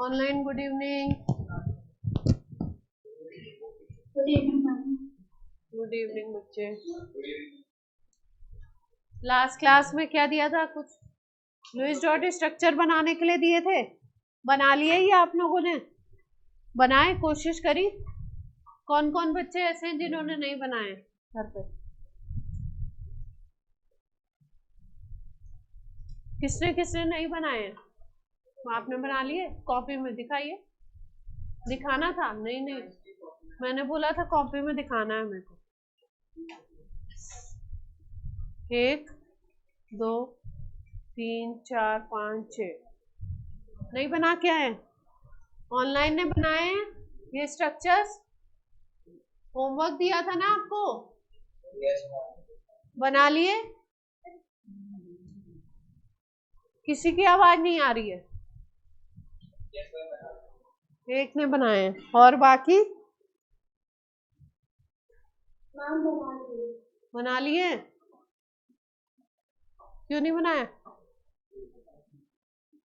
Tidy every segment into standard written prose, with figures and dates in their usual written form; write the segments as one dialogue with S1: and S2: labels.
S1: Online good evening. Good evening बच्चे। Last class में क्या दिया था? कुछ लुईस डॉट स्ट्रक्चर बनाने के लिए दिए थे, बना लिए ही आप लोगों ने? बनाए? कोशिश करी? कौन कौन बच्चे ऐसे हैं जिन्होंने नहीं बनाए घर पे? किसने किसने नहीं बनाए? आपने बना लिए? कॉपी में दिखाइए। दिखाना था? नहीं नहीं, मैंने बोला था कॉपी में दिखाना है मेरे को। 1 2 3 4 5 6 नहीं बना क्या है? ऑनलाइन ने बनाए हैं ये स्ट्रक्चर्स? होमवर्क दिया था ना आपको? बना लिए? किसी की आवाज नहीं आ रही है। एक ने बनाए हैं और बाकी बना लिए? क्यों नहीं बनाया?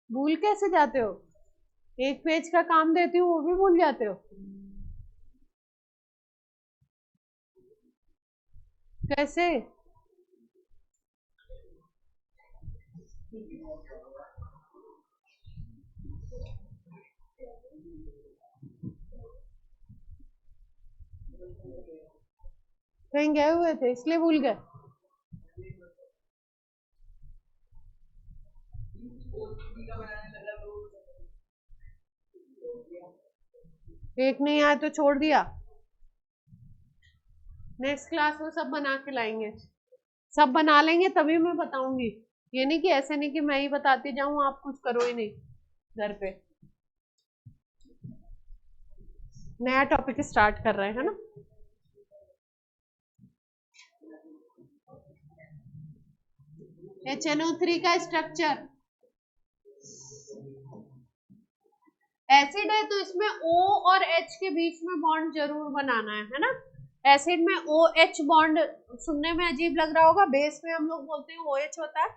S1: भूल कैसे जाते हो? एक पेज का काम देती हूँ वो भी भूल जाते हो? कैसे? कहीं गए हुए थे इसलिए भूल गए? एक नहीं आया तो छोड़ दिया? नेक्स्ट क्लास में सब बना के लाएंगे, सब बना लेंगे तभी मैं बताऊंगी। ये नहीं कि ऐसे नहीं कि मैं ही बताती जाऊं आप कुछ करो ही नहीं घर पे। नया टॉपिक स्टार्ट कर रहे हैं ना? HNO3 का स्ट्रक्चर एसिड है तो इसमें O और H के बीच में बॉन्ड जरूर बनाना है ना? एसिड में OH बॉन्ड सुनने में अजीब लग रहा होगा, बेस में हम लोग बोलते हैं OH होता है,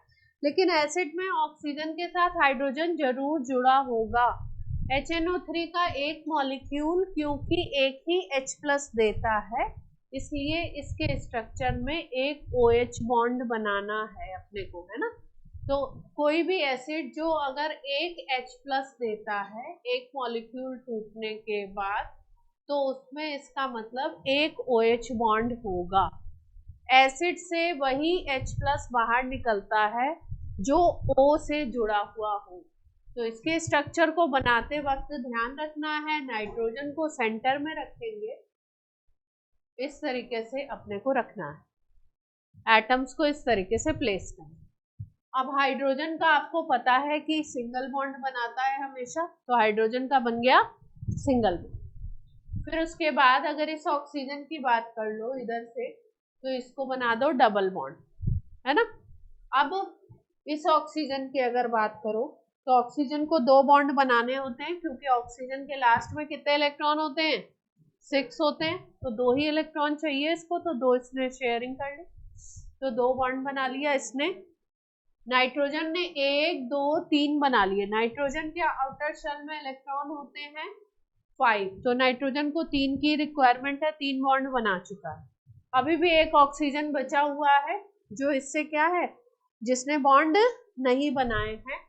S1: लेकिन एसिड में ऑक्सीजन के साथ हाइड्रोजन जरूर जुड़ा होगा। HNO3 का एक मॉलिक्यूल क्योंकि एक ही H+ देता है इसलिए इसके स्ट्रक्चर में एक OH बॉन्ड बनाना है अपने को, है ना? तो कोई भी एसिड जो अगर एक H+ देता है एक मॉलिक्यूल टूटने के बाद तो उसमें इसका मतलब एक OH बॉन्ड होगा। एसिड से वही H+ बाहर निकलता है जो O से जुड़ा हुआ हो। तो इसके स्ट्रक्चर को बनाते वक्त ध्यान रखना है, नाइट्रोजन को सेंटर में रखेंगे, इस तरीके से अपने को रखना है, एटम्स को इस तरीके से प्लेस करना। अब हाइड्रोजन का आपको पता है कि सिंगल बॉन्ड बनाता है हमेशा, तो हाइड्रोजन का बन गया सिंगल बॉन्ड। फिर उसके बाद अगर इस ऑक्सीजन की बात कर लो इधर से तो इसको बना दो डबल बॉन्ड, है ना? अब इस ऑक्सीजन की अगर बात करो तो ऑक्सीजन को 2 बॉन्ड बनाने होते हैं क्योंकि ऑक्सीजन के लास्ट में कितने इलेक्ट्रॉन होते हैं? 6 होते हैं, तो 2 ही इलेक्ट्रॉन चाहिए इसको, तो 2 इसने शेयरिंग कर ली, तो 2 बॉन्ड बना लिया इसने। नाइट्रोजन ने 1 2 3 बना लिए। नाइट्रोजन के आउटर शेल में इलेक्ट्रॉन होते हैं 5, तो नाइट्रोजन को 3 की रिक्वायरमेंट है, 3 बॉन्ड बना चुका है। अभी भी एक ऑक्सीजन बचा हुआ है जो इससे क्या है, जिसने बॉन्ड नहीं बनाए हैं,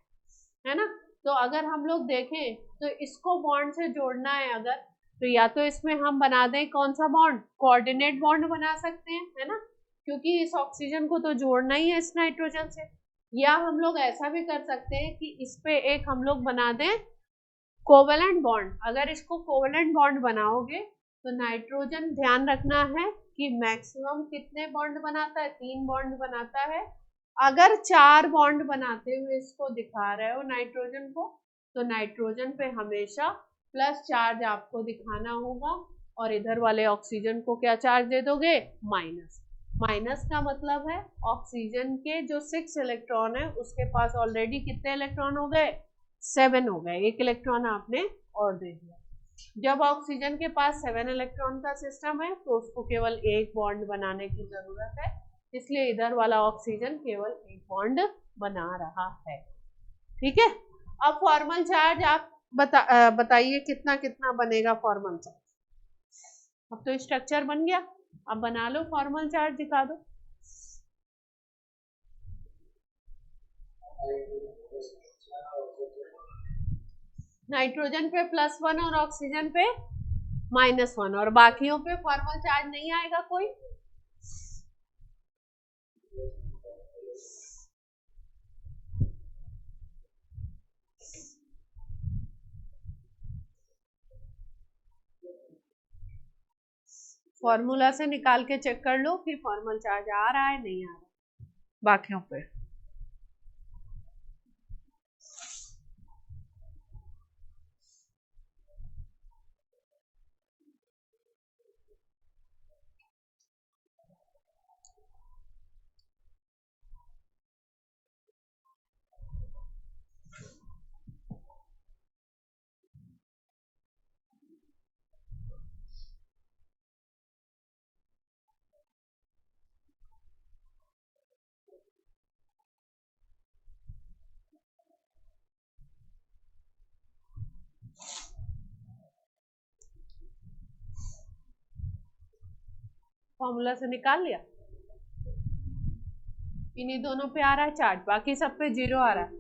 S1: है ना? तो अगर हम लोग देखें तो इसको बॉन्ड से जोड़ना है अगर, तो या तो इसमें हम बना दें कौन सा बॉन्ड, कोऑर्डिनेट बॉन्ड बना सकते हैं, है ना? क्योंकि इस ऑक्सीजन को तो जोड़ना ही है इस नाइट्रोजन से। या हम लोग ऐसा भी कर सकते हैं कि इस पे एक हम लोग बना दें कोवेलेंट बॉन्ड। अगर इसको कोवेलेंट बॉन्ड बनाओगे तो नाइट्रोजन ध्यान रखना है कि मैक्सिमम कितने बॉन्ड बनाता है? 3 बॉन्ड बनाता है। अगर 4 बॉन्ड बनाते हुए इसको दिखा रहे हो नाइट्रोजन को, तो नाइट्रोजन पे हमेशा प्लस चार्ज आपको दिखाना होगा और इधर वाले ऑक्सीजन को क्या चार्ज दे दोगे? माइनस। माइनस का मतलब है ऑक्सीजन के जो 6 इलेक्ट्रॉन है उसके पास ऑलरेडी कितने इलेक्ट्रॉन हो गए? 7 हो गए, 1 इलेक्ट्रॉन आपने और दे दिया। जब ऑक्सीजन के पास 7 इलेक्ट्रॉन का सिस्टम है तो उसको केवल एक बॉन्ड बनाने की जरूरत है, इसलिए इधर वाला ऑक्सीजन केवल एक बॉन्ड बना रहा है। ठीक है? अब फॉर्मल चार्ज आप बताइए कितना कितना बनेगा फॉर्मल चार्ज। अब तो स्ट्रक्चर बन गया, अब बना लो फॉर्मल चार्ज, दिखा दो। नाइट्रोजन पे +1 और ऑक्सीजन पे -1, और बाकियों पे फॉर्मल चार्ज नहीं आएगा कोई। फॉर्मूला से निकाल के चेक कर लो कि फॉर्मल चार्ज आ रहा है नहीं आ रहा बाकियों पे। फॉर्मूला से निकाल लिया, इन्हीं दोनों पे आ रहा है चार्ज, बाकी सब पे 0 आ रहा है।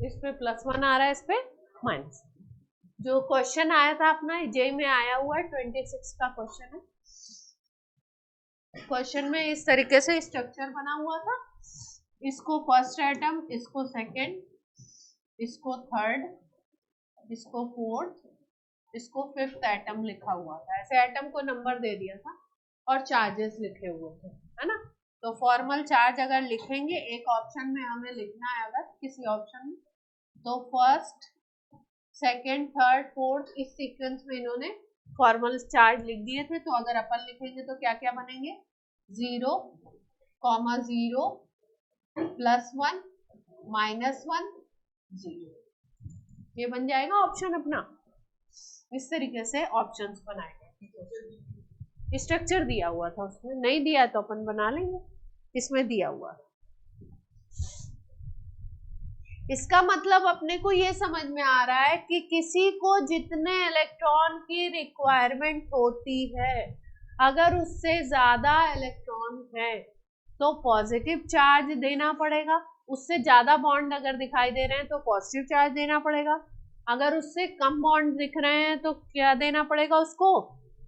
S1: इस पे +1 आ रहा है, इस पे माइनस। जो क्वेश्चन आया था अपना जे में आया हुआ है, 26 का क्वेश्चन है। क्वेश्चन में इस तरीके से स्ट्रक्चर बना हुआ था, इसको फर्स्ट एटम, इसको सेकंड, इसको थर्ड, इसको फोर्थ, इसको फिफ्थ एटम लिखा हुआ था। ऐसे एटम को नंबर दे दिया था और चार्जेस लिखे हुए थे, है ना। तो फॉर्मल चार्ज अगर लिखेंगे एक ऑप्शन में हमें लिखना है, अगर किसी ऑप्शन में, तो फर्स्ट, सेकंड, थर्ड, फोर्थ, इस सीक्वेंस में इन्होंने फॉर्मल चार्ज लिख दिए थे। तो अगर अपन लिखेंगे तो क्या क्या बनेंगे, 0, (0), +1, -1, 0, ये बन जाएगा ऑप्शन अपना। इस तरीके से ऑप्शंस बनाए गए। स्ट्रक्चर दिया हुआ था, उसमें नहीं दिया तो अपन बना लेंगे, इसमें दिया हुआ। इसका मतलब अपने को ये समझ में आ रहा है कि किसी को जितने इलेक्ट्रॉन की रिक्वायरमेंट होती है, अगर उससे ज्यादा इलेक्ट्रॉन है तो पॉजिटिव चार्ज देना पड़ेगा। उससे ज्यादा बॉन्ड अगर दिखाई दे रहे हैं तो पॉजिटिव चार्ज देना पड़ेगा। अगर उससे कम बॉन्ड दिख रहे हैं तो क्या देना पड़ेगा उसको,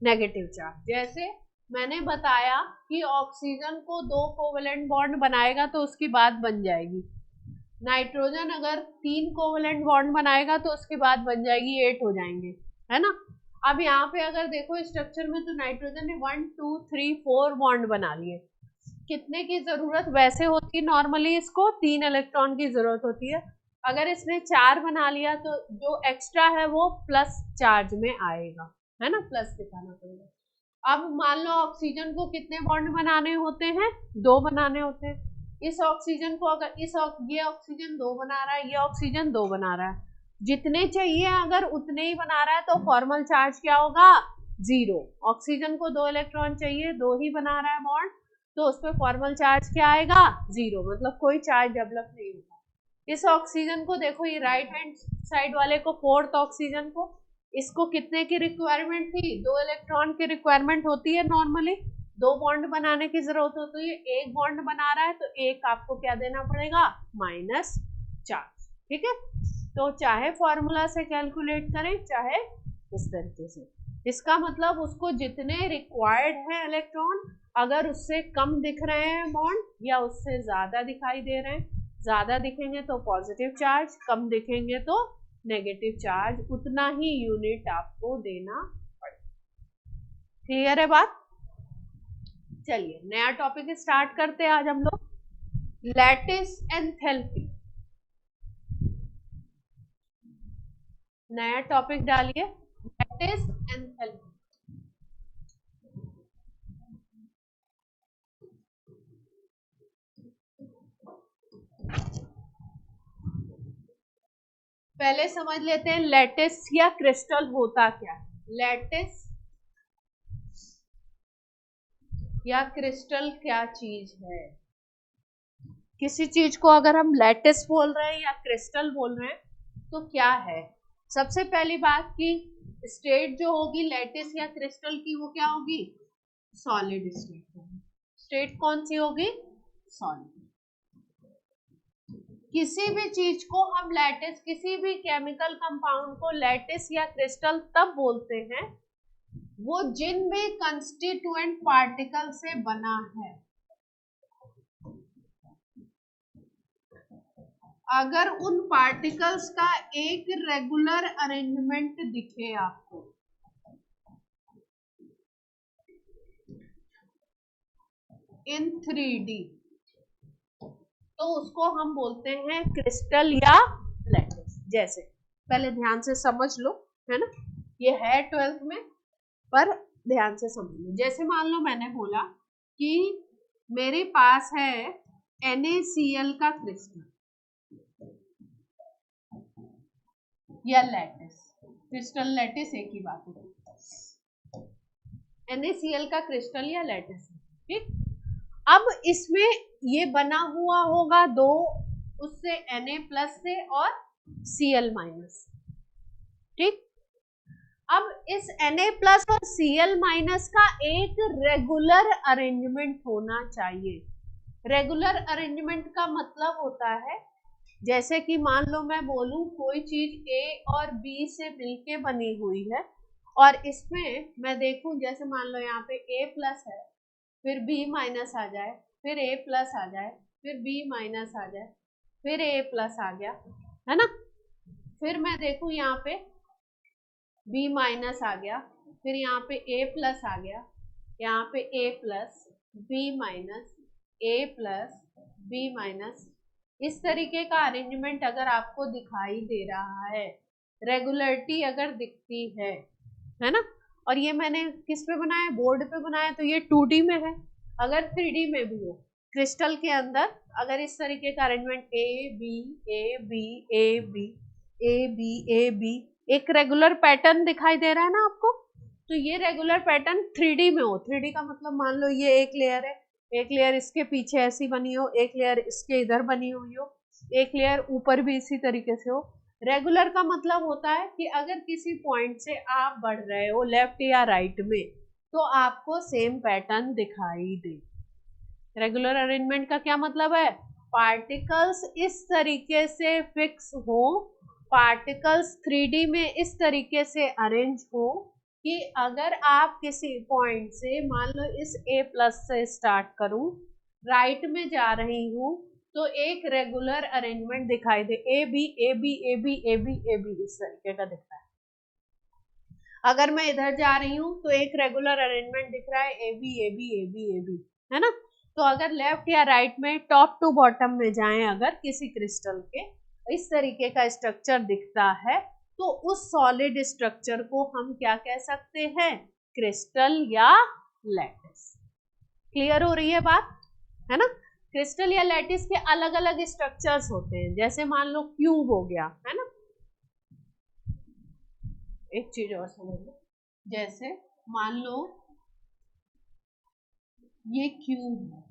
S1: नेगेटिव चार्ज। जैसे मैंने बताया कि ऑक्सीजन को 2 कोवेलेंट बॉन्ड बनाएगा तो उसकी बात बन जाएगी। नाइट्रोजन अगर 3 कोवेलेंट बॉन्ड बनाएगा तो उसके बाद बन जाएगी 8 हो जाएंगे, है ना। अब यहाँ पे अगर देखो स्ट्रक्चर में, तो नाइट्रोजन ने 1 2 3 4 बॉन्ड बना लिए। कितने की जरूरत वैसे होती है नॉर्मली, इसको 3 इलेक्ट्रॉन की जरूरत होती है। अगर इसने 4 बना लिया तो जो एक्स्ट्रा है वो प्लस चार्ज में आएगा, है ना, प्लस दिखाना पड़ेगा। अब मान लो ऑक्सीजन को कितने बॉन्ड बनाने होते हैं, 2 बनाने होते हैं। इस ऑक्सीजन को अगर ये ऑक्सीजन 2 बना रहा है, ये ऑक्सीजन 2 बना रहा है, जितने चाहिए अगर उतने ही बना रहा है तो फॉर्मल चार्ज क्या होगा, 0। ऑक्सीजन को 2 इलेक्ट्रॉन चाहिए, 2 ही बना रहा है बॉन्ड, तो उस पर फॉर्मल चार्ज क्या आएगा, 0, मतलब कोई चार्ज डेवलप नहीं होगा। इस ऑक्सीजन को देखो, ये राइट हैंड साइड वाले को, फोर्थ ऑक्सीजन को, इसको कितने की रिक्वायरमेंट थी, 2 इलेक्ट्रॉन की रिक्वायरमेंट होती है नॉर्मली, 2 बॉन्ड बनाने की जरूरत होती है। 1 बॉन्ड बना रहा है तो 1 आपको क्या देना पड़ेगा, माइनस चार्ज, ठीक है। तो चाहे फॉर्मूला से कैलकुलेट करें चाहे इस तरीके से, इसका मतलब उसको जितने रिक्वायर्ड है इलेक्ट्रॉन, अगर उससे कम दिख रहे हैं बॉन्ड या उससे ज्यादा दिखाई दे रहे हैं, ज्यादा दिखेंगे तो पॉजिटिव चार्ज, कम दिखेंगे तो नेगेटिव चार्ज, उतना ही यूनिट आपको देना पड़ेगा। क्लियर है बात। चलिए नया टॉपिक स्टार्ट करते हैं आज हम लोग, लैटिस एंथैल्पी। नया टॉपिक डालिए, लैटिस एंथैल्पी। पहले समझ लेते हैं लैटिस या क्रिस्टल होता क्या है। लैटिस या क्रिस्टल क्या चीज है। किसी चीज को अगर हम लैटिस बोल रहे हैं या क्रिस्टल बोल रहे हैं तो क्या है। सबसे पहली बात कि स्टेट जो होगी लैटिस या क्रिस्टल की वो क्या होगी, सॉलिड स्टेट होगी। स्टेट कौन सी होगी, सॉलिड। किसी भी चीज को हम लैटिस, किसी भी केमिकल कंपाउंड को लैटिस या क्रिस्टल तब बोलते हैं वो जिन भी कंस्टिट्यूएंट पार्टिकल से बना है। अगर उन पार्टिकल्स का एक रेगुलर अरेंजमेंट दिखे आपको, इन 3D, तो उसको हम बोलते हैं क्रिस्टल या लैटिस। जैसे पहले ध्यान से समझ लो, है ना, ये है 12th में, पर ध्यान से समझ लो। जैसे मान लो मैंने बोला कि मेरे पास है NaCl का क्रिस्टल या लैटिस, क्रिस्टल लैटिस एक ही बात है, NaCl का क्रिस्टल या लैटिस, ठीक। अब इसमें ये बना हुआ होगा दो, उससे Na+ से और Cl-, ठीक। अब इस Na+ और Cl- का एक रेगुलर अरेंजमेंट होना चाहिए। रेगुलर अरेंजमेंट का मतलब होता है, जैसे कि मान लो मैं बोलूं कोई चीज A और B से मिलके बनी हुई है, और इसमें मैं देखूं, जैसे मान लो यहाँ पे A+ है, फिर B- आ जाए, फिर A+ आ जाए, फिर B- आ जाए, फिर A+ आ गया, है ना। फिर मैं देखूं यहाँ पे B- आ गया, फिर यहाँ पे A+ आ गया, यहाँ पे A+, B-, A+, B-, इस तरीके का अरेंजमेंट अगर आपको दिखाई दे रहा है, रेगुलरिटी अगर दिखती है ना। और ये मैंने किस पे बनाया, बोर्ड पे बनाया, तो ये 2D में है। अगर 3D में भी हो, क्रिस्टल के अंदर अगर इस तरीके का arrangement A B A B A B A B A B एक रेगुलर पैटर्न दिखाई दे रहा है ना आपको, तो ये रेगुलर पैटर्न 3D में हो। 3D का मतलब मान लो ये एक लेयर है, एक लेयर इसके पीछे ऐसी बनी हो, एक लेयर इसके इधर बनी हुई हो, एक लेयर ऊपर भी इसी तरीके से हो। रेगुलर का मतलब होता है कि अगर किसी पॉइंट से आप बढ़ रहे हो लेफ्ट या राइट में, तो आपको सेम पैटर्न दिखाई दे। रेगुलर अरेंजमेंट का क्या मतलब है, पार्टिकल्स इस तरीके से फिक्स हो, पार्टिकल्स 3D में इस तरीके से अरेंज हो कि अगर आप किसी पॉइंट से, मान लो इस A+ से स्टार्ट करूं, राइट में जा रही हूं, तो एक रेगुलर अरेंजमेंट दिखाई दे, A B A B A B A B A B इस तरीके का दिख रहा है। अगर मैं इधर जा रही हूँ तो एक रेगुलर अरेंजमेंट दिख रहा है, A B A B A B A B, है ना। तो अगर लेफ्ट या राइट में टॉप टू बॉटम में जाएं अगर किसी क्रिस्टल के, इस तरीके का स्ट्रक्चर दिखता है, तो उस सॉलिड स्ट्रक्चर को हम क्या कह सकते हैं, क्रिस्टल या लैटिस। क्लियर हो रही है बात, है ना। क्रिस्टल या लैटिस के अलग अलग स्ट्रक्चर्स होते हैं। जैसे मान लो क्यूब हो गया, है ना। एक चीज और समझ लो, जैसे मान लो ये क्यूब है,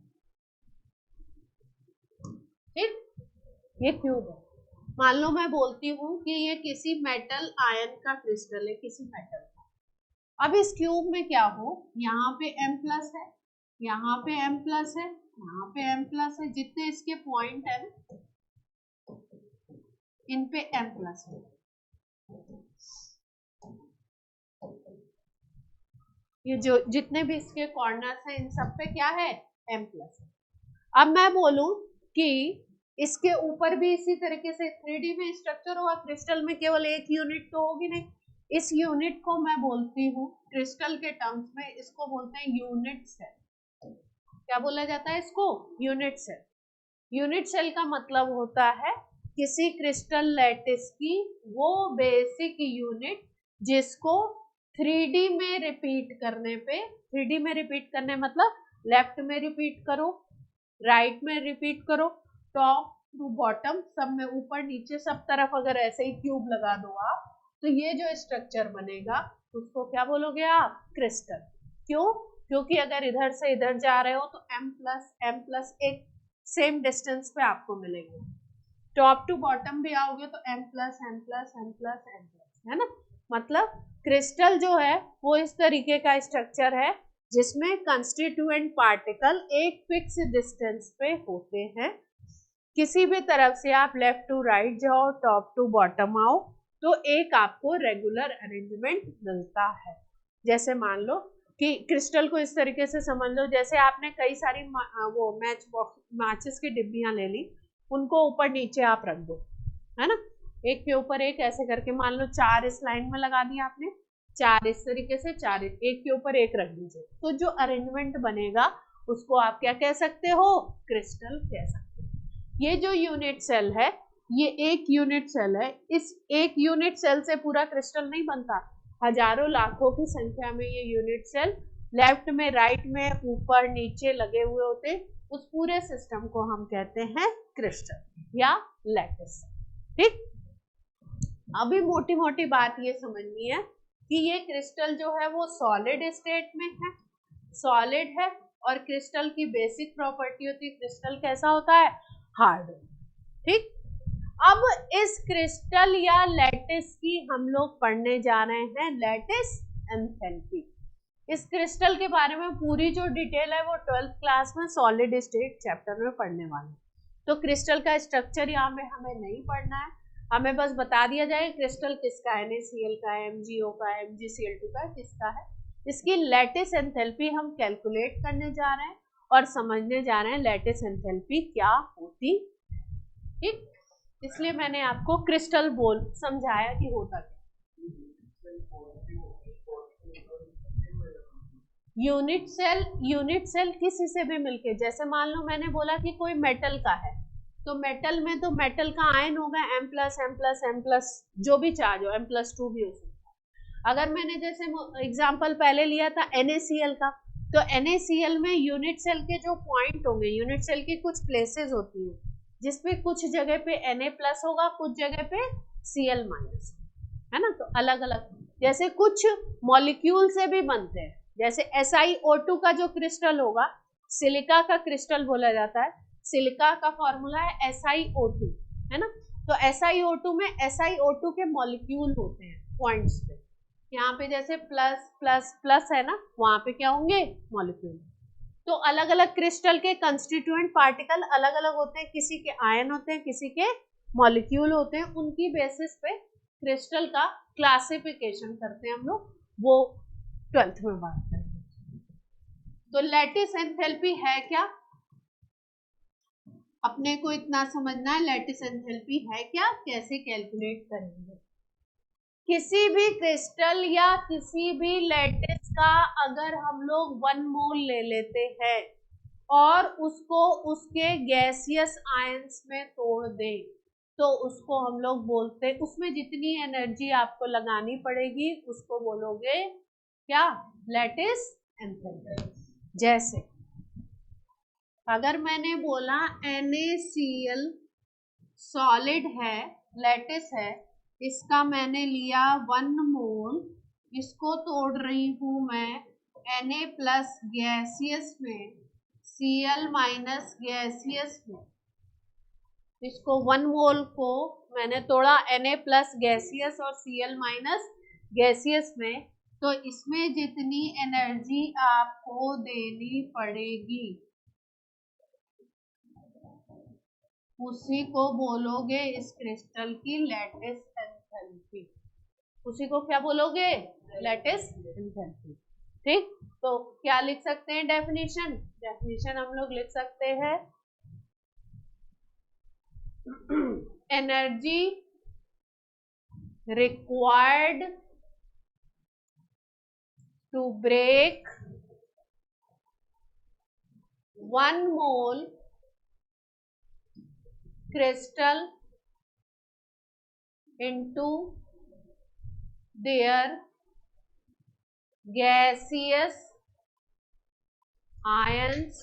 S1: ठीक, ये क्यूब है। मान लो मैं बोलती हूँ कि ये किसी मेटल आयन का क्रिस्टल है, किसी मेटल का। अब इस क्यूब में क्या हो, यहाँ पे M+ है, यहाँ पे M+ है, यहाँ पे M+ है, जितने इसके पॉइंट है इन पे M+ है। ये जो जितने भी इसके कॉर्नर्स हैं इन सब पे क्या है, M+ है। अब मैं बोलूं कि इसके ऊपर भी इसी तरीके से 3D में स्ट्रक्चर होगा, क्रिस्टल में केवल एक यूनिट तो होगी नहीं। इस यूनिट को मैं बोलती हूँ क्रिस्टल के टर्म्स में, इसको बोलते हैं यूनिट सेल। क्या बोला जाता है इसको, यूनिट सेल। यूनिट सेल का मतलब होता है किसी क्रिस्टल लैटिस की वो बेसिक यूनिट जिसको 3D में रिपीट करने पे, 3D में रिपीट करने मतलब लेफ्ट में रिपीट करो, राइट में रिपीट करो, टॉप टू बॉटम सब में, ऊपर नीचे सब तरफ अगर ऐसे ही क्यूब लगा दो आप, तो ये जो स्ट्रक्चर बनेगा उसको क्या बोलोगे आप, क्रिस्टल। क्यों, क्योंकि अगर इधर से इधर जा रहे हो तो m प्लस एक सेम डिस्टेंस पे आपको मिलेंगे। टॉप टू बॉटम भी आओगे तो m plus M plus M plus M plus, है ना। मतलब क्रिस्टल जो है वो इस तरीके का स्ट्रक्चर है जिसमें कंस्टिट्यूएंट पार्टिकल एक फिक्स डिस्टेंस पे होते हैं। किसी भी तरफ से आप लेफ्ट टू राइट जाओ, टॉप टू बॉटम आओ, तो एक आपको रेगुलर अरेंजमेंट मिलता है। जैसे मान लो कि क्रिस्टल को इस तरीके से समझ लो, जैसे आपने कई सारी वो मैचेस की डिब्बियां ले ली, उनको ऊपर नीचे आप रख दो, है ना, एक के ऊपर एक ऐसे करके। मान लो 4 इस लाइन में लगा दिया आपने, 4 इस तरीके से, 4 एक के ऊपर एक रख दीजिए, तो जो अरेंजमेंट बनेगा उसको आप क्या कह सकते हो, क्रिस्टल कह सकते हो। ये जो यूनिट सेल है, ये एक यूनिट सेल है। इस एक यूनिट सेल से पूरा क्रिस्टल नहीं बनता, हजारों लाखों की संख्या में ये यूनिट सेल लेफ्ट में, राइट में, ऊपर नीचे लगे हुए होते, उस पूरे सिस्टम को हम कहते हैं क्रिस्टल या लैटिस। ठीक, अभी मोटी मोटी बात ये समझनी है कि ये क्रिस्टल जो है वो सॉलिड स्टेट में है, सॉलिड है, और क्रिस्टल की बेसिक प्रॉपर्टी होती है, क्रिस्टल कैसा होता है, हार्ड। ठीक, अब इस क्रिस्टल या लैटिस की हम लोग पढ़ने जा रहे हैं लैटिस एंथैल्पी। इस क्रिस्टल के बारे में पूरी जो डिटेल है वो 12th क्लास में सॉलिड स्टेट चैप्टर में पढ़ने वाले। तो क्रिस्टल का स्ट्रक्चर यहाँ पे हमें नहीं पढ़ना है, हमें बस बता दिया जाए क्रिस्टल किसका है, NaCl का है, MgO का है, MgCl2 का है, किसका है। इसकी लैटिस एंथैल्पी हम कैलकुलेट करने जा रहे हैं और समझने जा रहे हैं लैटिस एंथैल्पी क्या होती। ठीक, इसलिए मैंने आपको क्रिस्टल बोल समझाया कि होता क्या। यूनिट सेल किसी से भी मिलके, जैसे मान लो मैंने बोला कि कोई मेटल का है, तो मेटल में तो मेटल का आयन होगा M plus M plus M plus, जो भी चार्ज हो, M+2 भी हो सकता है। अगर मैंने जैसे एग्जांपल पहले लिया था NaCl का, तो NaCl में यूनिट सेल के जो पॉइंट होंगे, यूनिट सेल की कुछ प्लेसेस होती है जिसपे कुछ जगह पे Na+ होगा, कुछ जगह पे Cl-, है ना। तो अलग अलग, जैसे कुछ मॉलिक्यूल से भी बनते हैं, जैसे SiO2 का जो क्रिस्टल होगा, सिलिका का क्रिस्टल बोला जाता है, सिलिका का फॉर्मूला है SiO2, है ना। तो SiO2 में SiO2 के मॉलिक्यूल होते हैं पॉइंट्स पे, यहाँ पे जैसे प्लस प्लस प्लस है ना, वहां पे क्या होंगे, मॉलिक्यूल। तो अलग अलग क्रिस्टल के कंस्टिट्यूएंट पार्टिकल अलग अलग होते हैं, किसी के आयन होते हैं, किसी के मॉलिक्यूल होते हैं, उनकी बेसिस पे क्रिस्टल का क्लासिफिकेशन करते हैं हम लोग, वो 12th में बात करेंगे। तो लैटिस एंथैल्पी है क्या, अपने को इतना समझना है, लैटिस एंथैल्पी है क्या, कैसे कैलकुलेट करेंगे। किसी भी क्रिस्टल या किसी भी लैटिस का अगर हम लोग 1 मोल ले लेते हैं और उसको उसके गैसियस आयंस में तोड़ दें, तो उसको हम लोग बोलते हैं, उसमें जितनी एनर्जी आपको लगानी पड़ेगी उसको बोलोगे क्या, लैटिस एंथैल्पी। जैसे अगर मैंने बोला NaCl सॉलिड है, लैटिस है, इसका मैंने लिया 1 मोल, इसको तोड़ रही हूं मैं Na+ गैसियस में, Cl- गैसियस में। इसको 1 मोल को मैंने तोड़ा Na+ गैसियस और Cl- गैसियस में, तो इसमें जितनी एनर्जी आपको देनी पड़ेगी उसी को बोलोगे इस क्रिस्टल की लैटिस एंथैल्पी। उसी को क्या बोलोगे, लैटिस एंथैल्पी। ठीक, तो क्या लिख सकते हैं डेफिनेशन, डेफिनेशन हम लोग लिख सकते हैं energy required to break 1 mole crystal into their gaseous ions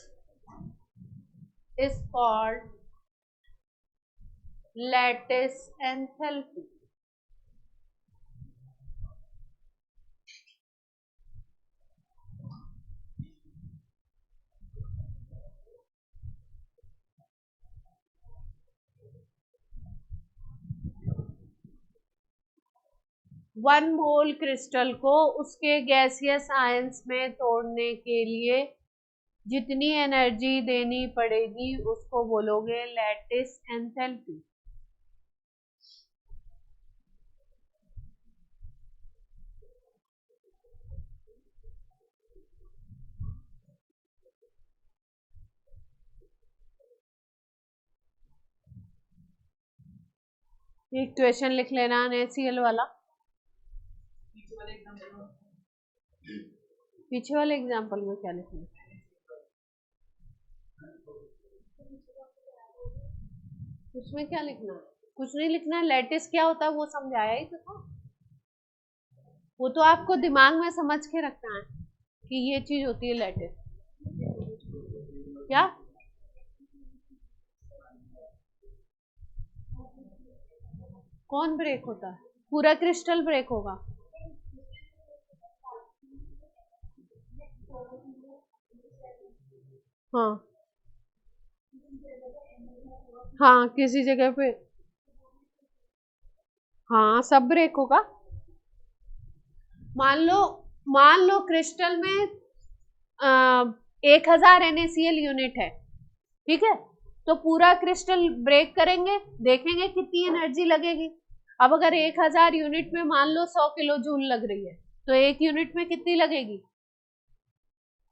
S1: is called lattice enthalpy. 1 mole crystal को उसके गैसियस आयंस में तोड़ने के लिए जितनी एनर्जी देनी पड़ेगी उसको बोलोगे लैटिस एंथैल्पी। इक्वेशन लिख लेना NaCl वाला। पीछे वाले एग्जाम्पल में क्या लिखना? उसमें क्या लिखना है? कुछ नहीं लिखना है। लैटिस क्या होता है वो समझाया ही तो था। वो तो आपको दिमाग में समझ के रखना है कि ये चीज होती है लैटिस। क्या कौन ब्रेक होता है? पूरा क्रिस्टल ब्रेक होगा। हाँ हाँ, किसी जगह पे हाँ सब ब्रेक होगा। मान लो क्रिस्टल में 1000 NaCl यूनिट है, ठीक है? तो पूरा क्रिस्टल ब्रेक करेंगे, देखेंगे कितनी एनर्जी लगेगी। अब अगर 1000 यूनिट में मान लो 100 किलो जूल लग रही है, तो एक यूनिट में कितनी लगेगी?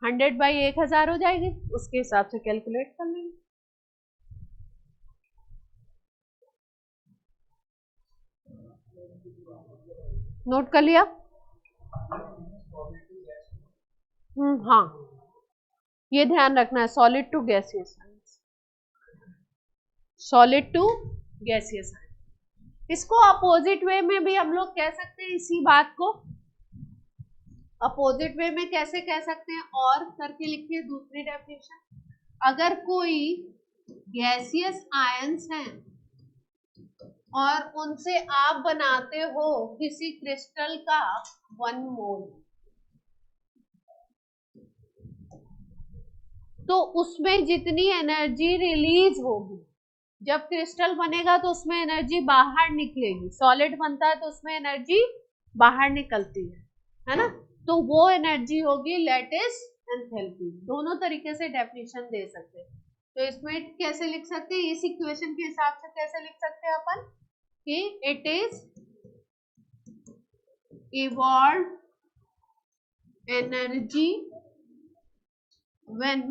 S1: 100/1000 हो जाएगी। उसके हिसाब से कैलकुलेट कर लेंगे। नोट कर लिया? हाँ, ये ध्यान रखना है, solid to gaseous, solid to gaseous. इसको अपोजिट वे में भी हम लोग कह सकते हैं। इसी बात को अपोजिट वे में कैसे कह सकते हैं? और करके लिखिए दूसरी डेफिनेशन। अगर कोई गैसियस आयंस हैं और उनसे आप बनाते हो किसी क्रिस्टल का 1 मोल, तो उसमें जितनी एनर्जी रिलीज होगी, जब क्रिस्टल बनेगा तो उसमें एनर्जी बाहर निकलेगी। सॉलिड बनता है तो उसमें एनर्जी बाहर निकलती है ना? तो वो एनर्जी होगी लैटिस एंथैल्पी। दोनों तरीके से डेफिनेशन दे सकते हैं। तो इसमें कैसे लिख सकते हैं? इस इक्वेशन के हिसाब से कैसे लिख सकते हैं अपन कि it is evolved energy when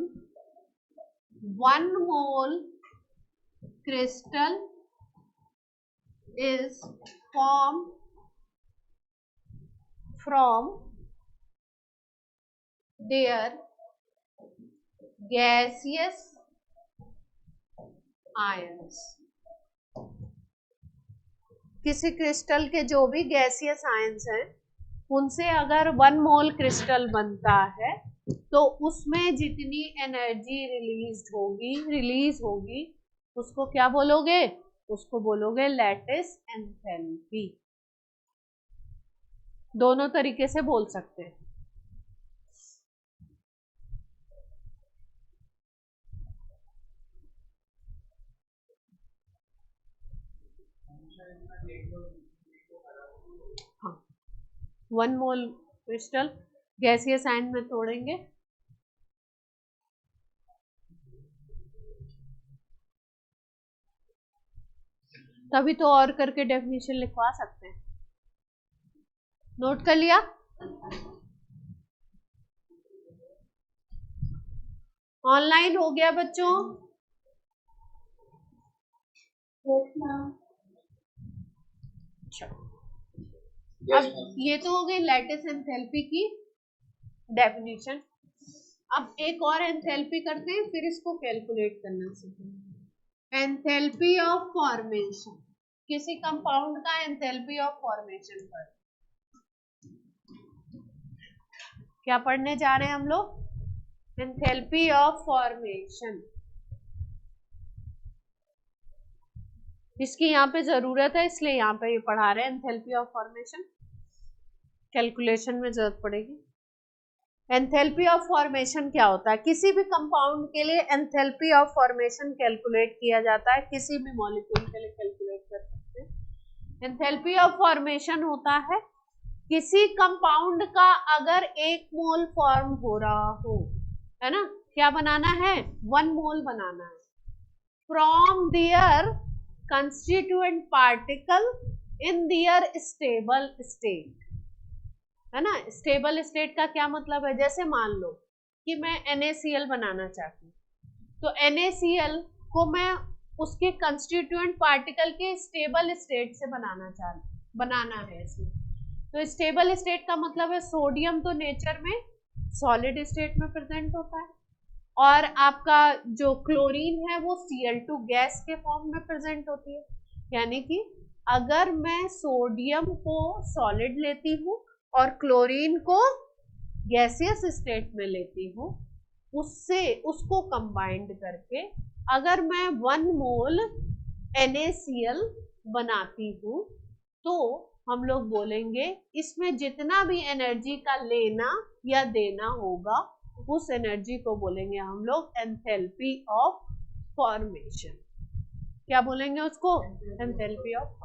S1: 1 mole crystal is formed from their gaseous ions। किसी क्रिस्टल के जो भी गैसियस आयंस हैं उनसे अगर 1 मोल क्रिस्टल बनता है तो उसमें जितनी एनर्जी रिलीज होगी उसको क्या बोलोगे? उसको बोलोगे लैटिस एंथैल्पी। दोनों तरीके से बोल सकते हैं। हाँ, 1 मोल क्रिस्टल गैसियस आयन में तोड़ेंगे, तभी तो और करके डेफिनेशन लिखवा सकते हैं। नोट कर लिया? ऑनलाइन हो गया बच्चों? अब ये तो हो गई लैटिस एंथैल्पी की डेफिनेशन। अब एक और एंथैल्पी करते हैं, फिर इसको कैलकुलेट करना सीखेंगे। एंथैल्पी ऑफ फॉर्मेशन, किसी कंपाउंड का एंथैल्पी ऑफ फॉर्मेशन पर क्या पढ़ने जा रहे हैं हम लोग? Enthalpy of formation. इसकी यहाँ पे जरूरत है इसलिए यहाँ पे ये पढ़ा रहे हैं एंथैल्पी ऑफ फॉर्मेशन। कैलकुलेशन में जरूरत पड़ेगी। एंथैल्पी ऑफ फॉर्मेशन क्या होता है? किसी भी कंपाउंड के लिए एंथैल्पी ऑफ फॉर्मेशन कैलकुलेट किया जाता है। किसी भी मॉलिक्यूल के लिए कैलकुलेट कर सकते हैं। एंथैल्पी ऑफ फॉर्मेशन होता है किसी कंपाउंड का अगर 1 मोल फॉर्म हो रहा हो, है ना, क्या बनाना है, 1 मोल बनाना है from their constituent particle in their stable state, है ना। स्टेबल स्टेट का क्या मतलब है, जैसे मान लो कि मैं NaCl बनाना चाहती हूँ, तो NaCl को मैं उसके कंस्टिट्यूएंट पार्टिकल के स्टेबल स्टेट से बनाना है इसमें। तो स्टेबल स्टेट का मतलब है सोडियम तो नेचर में सॉलिड स्टेट में प्रेजेंट होता है, और आपका जो क्लोरीन है वो Cl2 गैस के फॉर्म में प्रेजेंट होती है। यानी कि अगर मैं सोडियम को सॉलिड लेती हूँ और क्लोरीन को गैसियस स्टेट में लेती हूँ, उसको कंबाइंड करके अगर मैं 1 मोल NaCl बनाती हूँ, तो हम लोग बोलेंगे इसमें जितना भी एनर्जी का लेना या देना होगा, उस एनर्जी को बोलेंगे हम लोग एंथैल्पी ऑफ फॉर्मेशन। क्या बोलेंगे उसको, एंथैल्पी ऑफ।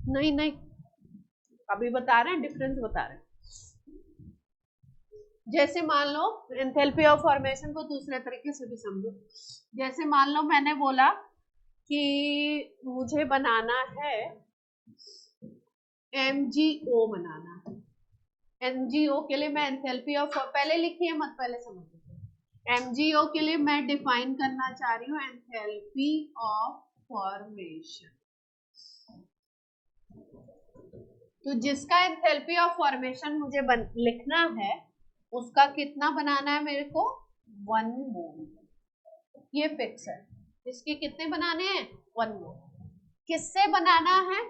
S1: नहीं अभी बता रहे हैं, डिफरेंस बता रहे हैं। जैसे मान लो एंथैल्पी ऑफ फॉर्मेशन को दूसरे तरीके से भी समझो। जैसे मान लो मैंने बोला कि मुझे बनाना है MgO बनाना है। MgO के लिए मैं एंथैल्पी ऑफ, पहले लिखिए मत, पहले समझिए। MgO के लिए मैं डिफाइन करना चाह रही हूँ एंथैल्पी ऑफ फॉर्मेशन। तो जिसका एंथैल्पी ऑफ फॉर्मेशन मुझे लिखना है, उसका कितना बनाना है मेरे को, 1 मोल। ये फिक्स है। इसके कितने बनाने हैं, 1 मोल। किससे बनाना है,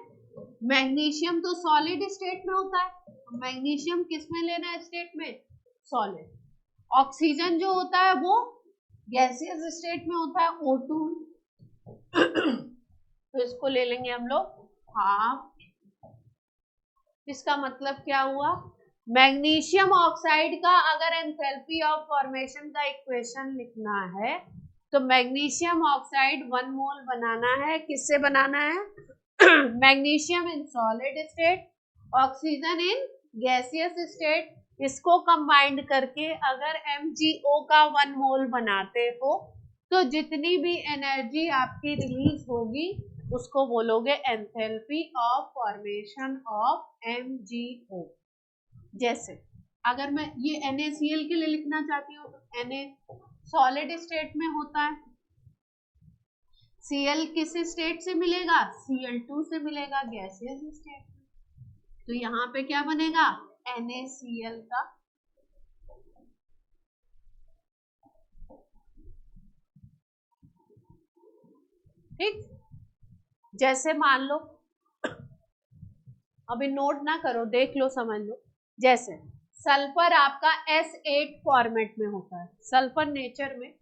S1: मैग्नीशियम तो सॉलिड स्टेट में होता है, मैग्नीशियम किस में लेना है, स्टेट में सॉलिड। ऑक्सीजन जो होता है वो गैसियस स्टेट में होता है, O2। तो इसको ले लेंगे हम लोग हाफ। इसका मतलब क्या हुआ, मैग्नीशियम ऑक्साइड का अगर एंथैल्पी ऑफ फॉर्मेशन का इक्वेशन लिखना है, तो मैग्नीशियम ऑक्साइड 1 मोल बनाना है। किससे बनाना है, magnesium in solid state, oxygen in gaseous state. इसको कंबाइंड करके अगर MgO का 1 मोल बनाते हो, तो जितनी भी एनर्जी आपकी रिलीज होगी उसको बोलोगे enthalpy of formation of MgO। जैसे अगर मैं ये NaCl के लिए लिखना चाहती हूँ, Na सॉलिड स्टेट में होता है, Cl किस स्टेट से मिलेगा, Cl2 से मिलेगा गैसियस स्टेट में। तो यहाँ पे क्या बनेगा, NaCl का ठीक। जैसे मान लो, अभी नोट ना करो, देख लो, समझ लो। जैसे सल्फर आपका S8 फॉर्मेट में होता है, सल्फर नेचर में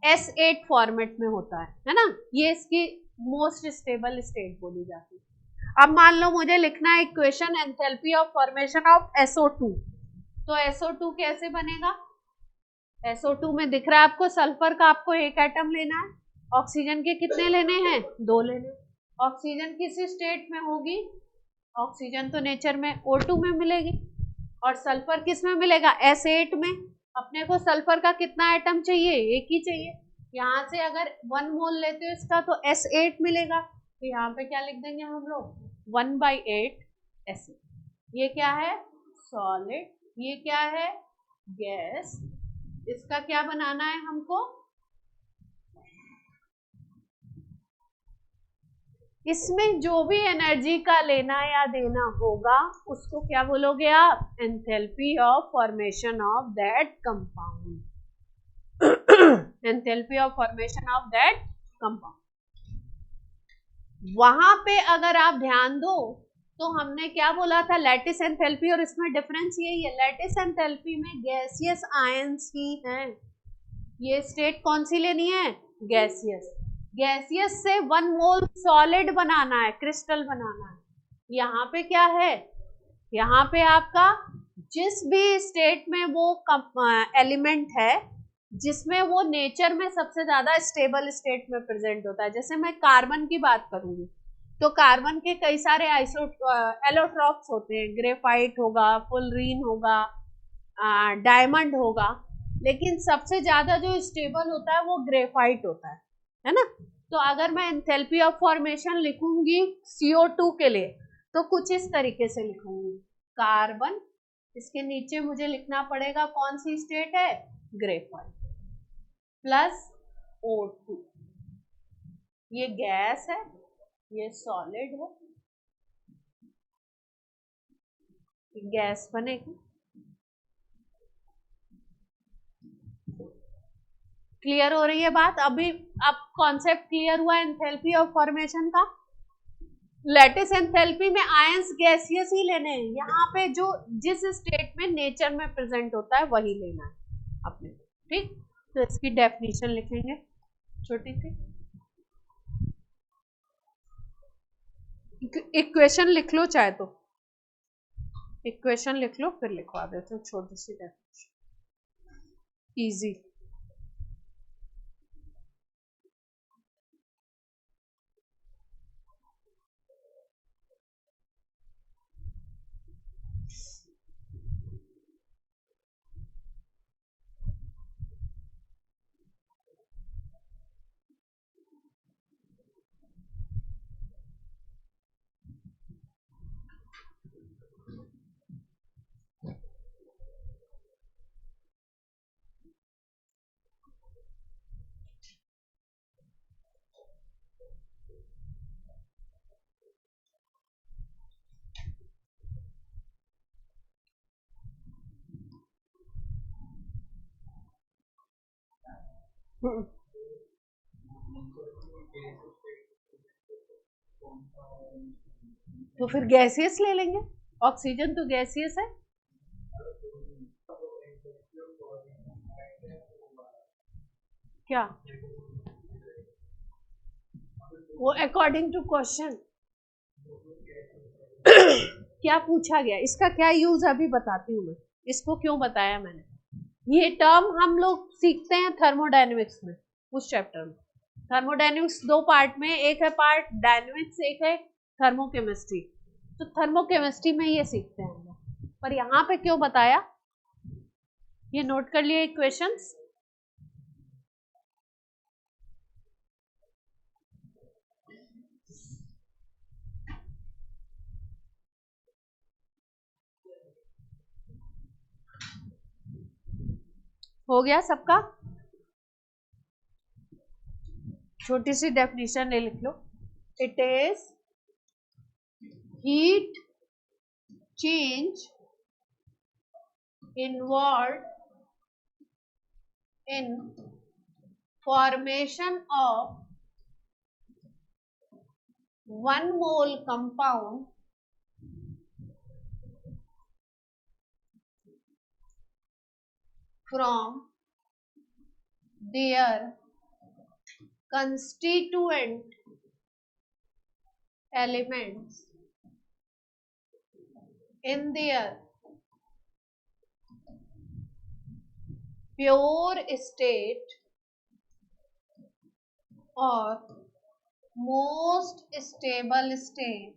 S1: S8 फॉर्मेट में होता है ना, ये इसकी मोस्ट स्टेबल स्टेट बोली जाती है। अब मान लो मुझे लिखना है equation enthalpy of formation of SO2, तो SO2 कैसे बनेगा, SO2 में दिख रहा है आपको सल्फर का, आपको एक एटम लेना है, ऑक्सीजन के कितने लेने हैं, 2 लेने। ऑक्सीजन किस स्टेट में होगी, ऑक्सीजन तो नेचर में O2 में मिलेगी, और सल्फर किस में मिलेगा, S8 में। अपने को सल्फर का कितना एटम चाहिए, एक ही चाहिए। यहाँ से अगर 1 मोल लेते हो इसका, तो S8 मिलेगा। तो यहाँ पे क्या लिख देंगे हम लोग, 1/8 S8। ये क्या है, सॉलिड, ये क्या है, गैस। इसका क्या बनाना है हमको, इसमें जो भी एनर्जी का लेना या देना होगा उसको क्या बोलोगे आप, enthalpy of formation of that compound. Enthalpy of formation of that compound. वहां पे अगर आप ध्यान दो तो हमने क्या बोला था, लैटिस एंथैल्पी, और इसमें डिफरेंस यही है, लैटिस एंथैल्पी में गैसियस आयंस ही हैं। ये स्टेट कौन सी लेनी है, गैसियस। गैसियस से 1 मोल सॉलिड बनाना है, क्रिस्टल बनाना है। यहाँ पे क्या है, यहाँ पे आपका जिस भी स्टेट में वो एलिमेंट है जिसमें वो नेचर में सबसे ज्यादा स्टेबल स्टेट में प्रेजेंट होता है। जैसे मैं कार्बन की बात करूंगी तो कार्बन के कई सारे एलोट्रॉप्स होते हैं, ग्रेफाइट होगा, फुलरीन होगा, डायमंड होगा, लेकिन सबसे ज्यादा जो स्टेबल होता है वो ग्रेफाइट होता है ना। तो अगर मैं एंथैल्पी ऑफ फॉर्मेशन लिखूंगी CO2 के लिए तो कुछ इस तरीके से लिखूंगी, कार्बन, इसके नीचे मुझे लिखना पड़ेगा कौन सी स्टेट है, ग्रेफाइट, प्लस O2, ये गैस है, ये सॉलिड है, गैस बनेगी। क्लियर हो रही है बात? अभी अब कॉन्सेप्ट क्लियर हुआ एंथैल्पी ऑफ फॉर्मेशन का। लैटिस एंथैल्पी में आयंस गैसियस ही लेने हैं, यहाँ पे जो जिस स्टेट में नेचर में प्रेजेंट होता है वही लेना है अपने, ठीक। तो इसकी डेफिनेशन लिखेंगे छोटी सी, इक्वेशन लिख लो, चाहे तो इक्वेशन लिख लो फिर लिखवा देते हो छोटी सी डेफिनेशन, इजी। तो फिर गैसियस ले लेंगे, ऑक्सीजन तो गैसियस है। क्या वो अकॉर्डिंग टू क्वेश्चन क्या पूछा गया, इसका क्या यूज अभी बताती हूँ मैं, इसको क्यों बताया मैंने। ये टर्म हम लोग सीखते हैं थर्मोडायनेमिक्स में, उस चैप्टर में। थर्मोडायनेमिक्स दो पार्ट में, एक है पार्ट डायनेमिक्स, एक है थर्मोकेमिस्ट्री। तो थर्मोकेमिस्ट्री में ये सीखते हैं हम लोग, पर यहाँ पे क्यों बताया, ये नोट कर लिए इक्वेशंस। हो गया सबका? छोटी सी डेफिनेशन ले लिख लो, it is heat change involved in formation of 1 mole compound from their constituent elements in their pure state or most stable state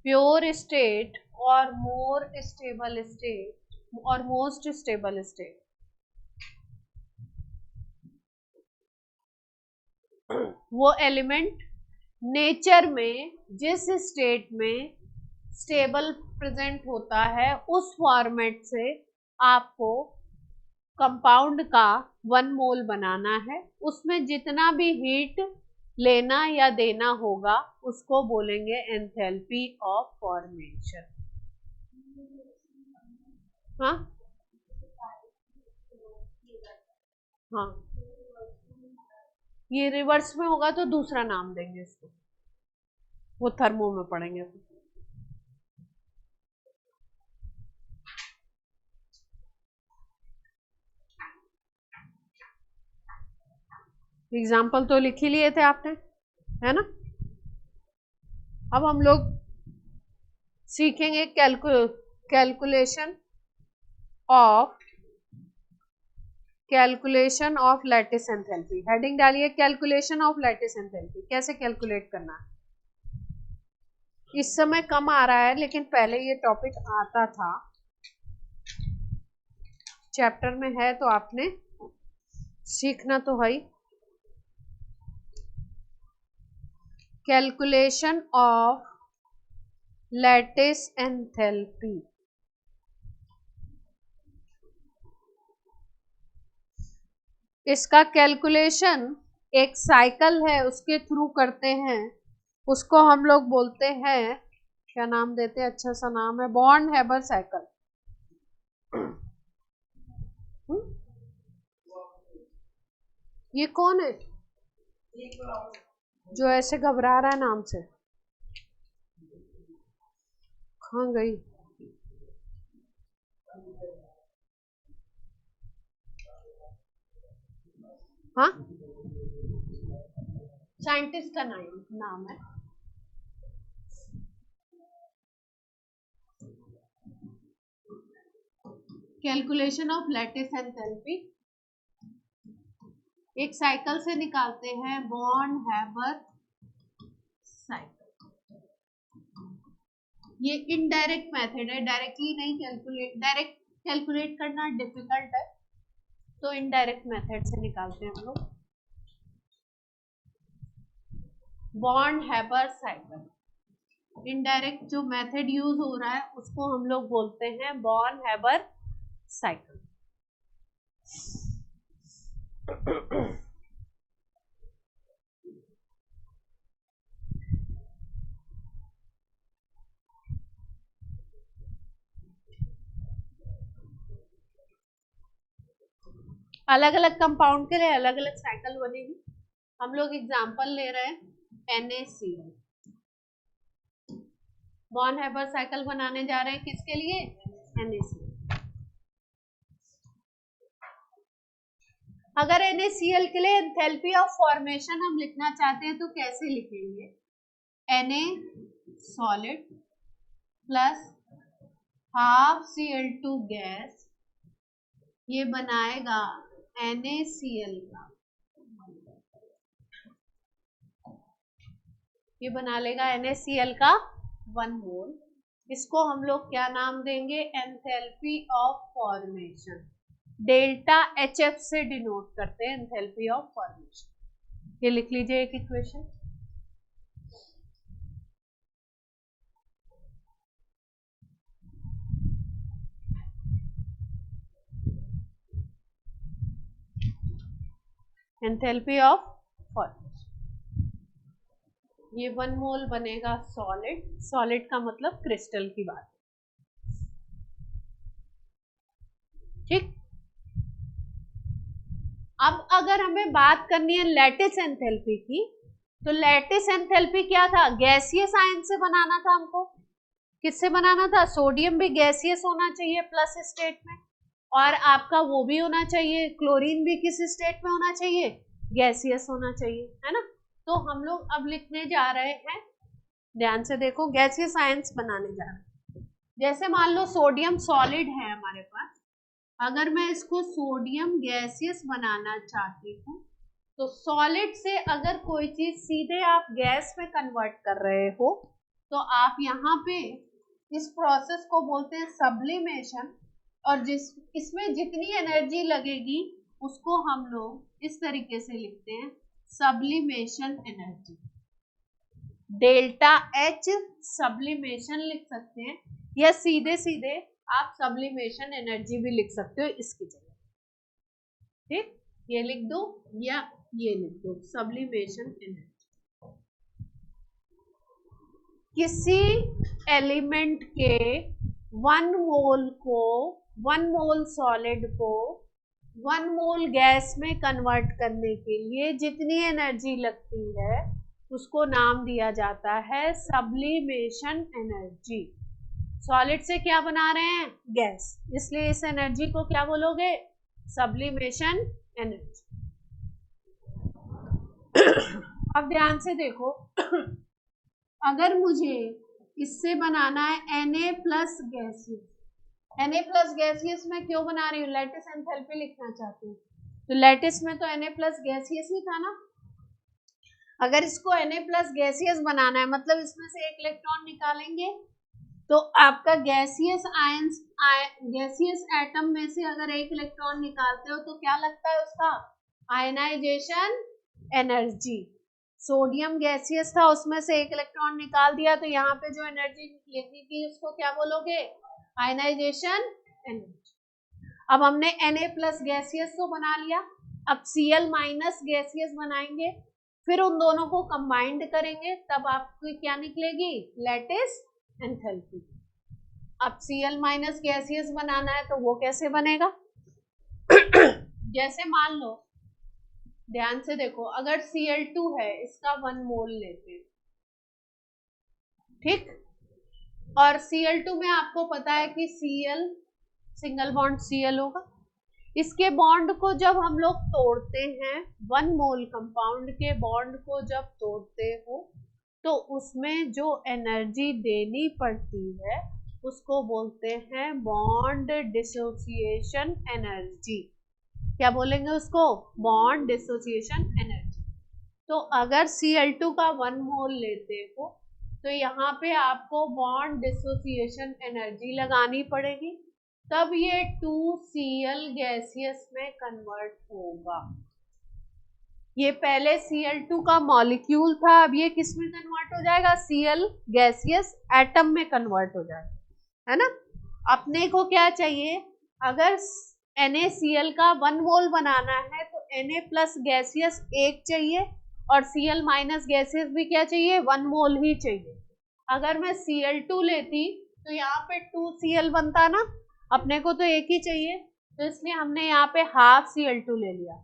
S1: pure state or more stable state or most stable state। वो element nature में जिस state में stable present होता है उस format से आपको compound का 1 मोल बनाना है, उसमें जितना भी हीट लेना या देना होगा उसको बोलेंगे एंथैल्पी ऑफ फॉर्मेशन। हाँ हाँ, ये रिवर्स में होगा तो दूसरा नाम देंगे इसको, वो थर्मो में पढ़ेंगे। एग्जाम्पल तो लिख ही लिए थे आपने, है ना। अब हम लोग सीखेंगे calculation of lattice enthalpy. Heading डालिए कैलकुलेशन ऑफ लैटिस एंथैल्पी, कैसे कैलकुलेट करना है। इस समय कम आ रहा है लेकिन पहले ये टॉपिक आता था, चैप्टर में है तो आपने सीखना तो है ही। कैलकुलेशन ऑफ लैटिस एंथैल्पी, इसका कैलकुलेशन एक साइकिल है उसके थ्रू करते हैं, उसको हम लोग बोलते हैं, क्या नाम देते हैं, अच्छा सा नाम है, बॉर्न हैबर साइकिल। ये कौन है जो ऐसे घबरा रहा है नाम से, कहाँ गई? हाँ, साइंटिस्ट का नाम है। कैलकुलेशन ऑफ लैटिस एंथैल्पी एक साइकिल से निकालते हैं, बॉर्न हैबर साइकिल। ये इनडायरेक्ट मेथड है, डायरेक्टली नहीं डायरेक्ट कैलकुलेट करना डिफिकल्ट है, तो इनडायरेक्ट मेथड से निकालते हैं हम लोग। बॉर्न हैबर साइकिल, इनडायरेक्ट जो मेथड यूज हो रहा है उसको हम लोग बोलते हैं बॉर्न हैबर साइकिल। अलग अलग कंपाउंड के लिए अलग अलग साइकिल बनेगी। हम लोग एग्जांपल ले रहे हैं NaCl, बॉर्न हैबर साइकिल बनाने जा रहे हैं, किसके लिए? NaCl। अगर NaCl के लिए एंथैल्पी ऑफ फॉर्मेशन हम लिखना चाहते हैं तो कैसे लिखेंगे? Na solid plus half Cl2 gas, ये बनाएगा NaCl का, ये बना लेगा NaCl का 1 मोल। इसको हम लोग क्या नाम देंगे? Enthalpy of formation. Delta HF से डिनोट करते हैं एंथैल्पी ऑफ फॉर्मेशन। ये लिख लीजिए एक इक्वेशन। एंथैल्पी ऑफ फॉर्मेशन, ये 1 मोल बनेगा सॉलिड, सॉलिड का मतलब क्रिस्टल की बात, ठीक। अब अगर हमें बात करनी है लैटिस एंथैल्पी की, तो लैटिस एंथैल्पी क्या था? गैसियस आयन से बनाना था हमको। किससे बनाना था? सोडियम भी गैसियस होना चाहिए प्लस स्टेट में, और आपका वो भी होना चाहिए, क्लोरीन भी किस स्टेट में होना चाहिए? गैसियस होना चाहिए, है ना। तो हम लोग अब लिखने जा रहे हैं, ध्यान से देखो, गैसियस आयंस बनाने जा रहे हैं। जैसे मान लो सोडियम सॉलिड है हमारे पास, अगर मैं इसको सोडियम गैसियस बनाना चाहती हूँ, तो सॉलिड से अगर कोई चीज सीधे आप गैस में कन्वर्ट कर रहे हो, तो आप यहाँ पे इस प्रोसेस को बोलते हैं सब्लिमेशन, और इसमें जितनी एनर्जी लगेगी उसको हम लोग इस तरीके से लिखते हैं, sublimation energy, delta H sublimation लिख सकते हैं, या सीधे सीधे आप सब्लिमेशन एनर्जी भी लिख सकते हो इसकी जगह, ठीक। ये लिख दो या ये लिख दो, सब्लिमेशन एनर्जी। किसी एलिमेंट के 1 मोल सॉलिड को 1 मोल गैस में कन्वर्ट करने के लिए जितनी एनर्जी लगती है उसको नाम दिया जाता है सब्लिमेशन एनर्जी। सॉलिड से क्या बना रहे हैं? गैस, इसलिए इस एनर्जी को क्या बोलोगे? Sublimation energy. अब ध्यान से देखो, अगर मुझे इससे बनाना है Na plus gaseous. Na plus gaseous में क्यों बना रही हूँ, लैटिस एंथैल्पी लिखना चाहती हूँ, तो लैटिस में तो Na प्लस गैसियस ही था ना। अगर इसको Na प्लस गैसियस बनाना है मतलब इसमें से एक इलेक्ट्रॉन निकालेंगे, तो आपका गैसियस आयंस, गैसियस एटम में से अगर एक इलेक्ट्रॉन निकालते हो तो क्या लगता है उसका, आयनाइजेशन एनर्जी। सोडियम गैसियस था, उसमें से एक इलेक्ट्रॉन निकाल दिया, तो यहाँ पे जो एनर्जी निकलेगी उसको क्या बोलोगे, आयनाइजेशन एनर्जी। अब हमने Na प्लस गैसियस तो बना लिया, अब Cl माइनस गैसियस बनाएंगे, फिर उन दोनों को कंबाइंड करेंगे, तब आपकी क्या निकलेगी, लैटिस एंथैल्पी। अब Cl माइनस गैसियस बनाना है तो वो कैसे बनेगा जैसे मान लो, ध्यान से देखो, अगर Cl2 है, इसका 1 मोल लेते हैं, ठीक, और Cl2 में आपको पता है कि Cl सिंगल बॉन्ड Cl होगा, इसके बॉन्ड को जब हम लोग तोड़ते हैं, 1 मोल कंपाउंड के बॉन्ड को जब तोड़ते हो तो उसमें जो एनर्जी देनी पड़ती है उसको बोलते हैं बॉन्ड डिसोसिएशन एनर्जी। क्या बोलेंगे उसको, बॉन्ड डिसोसिएशन एनर्जी। तो अगर Cl2 का 1 मोल लेते हो तो यहाँ पे आपको बॉन्ड डिसोसिएशन एनर्जी लगानी पड़ेगी, तब ये 2Cl गैसियस में कन्वर्ट होगा। ये पहले Cl2 का मॉलिक्यूल था, अब ये किस में कन्वर्ट हो जाएगा, Cl गैसियस एटम में कन्वर्ट हो जाएगा, है ना। अपने को क्या चाहिए, अगर NaCl का 1 मोल बनाना है तो Na प्लस गैसियस 1 चाहिए और Cl माइनस गैसियस भी क्या चाहिए, 1 मोल ही चाहिए। अगर मैं Cl2 लेती तो यहाँ पे 2Cl बनता ना, अपने को तो एक ही चाहिए, तो इसलिए हमने यहाँ पे हाफ Cl2 ले लिया।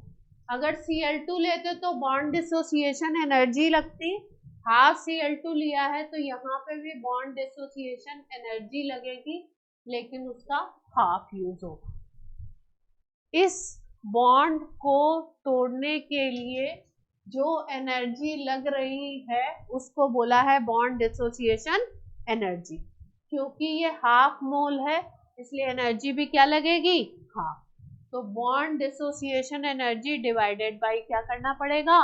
S1: अगर Cl2 लेते तो बॉन्ड डिसोसिएशन एनर्जी लगती, हाफ Cl2 लिया है तो यहाँ पे भी बॉन्ड डिसोसिएशन एनर्जी लगेगी, लेकिन उसका हाफ यूज होगा। इस बॉन्ड को तोड़ने के लिए जो एनर्जी लग रही है उसको बोला है बॉन्ड डिसोसिएशन एनर्जी। क्योंकि ये हाफ मोल है इसलिए एनर्जी भी क्या लगेगी, हाफ। तो bond dissociation energy divided by क्या करना पड़ेगा,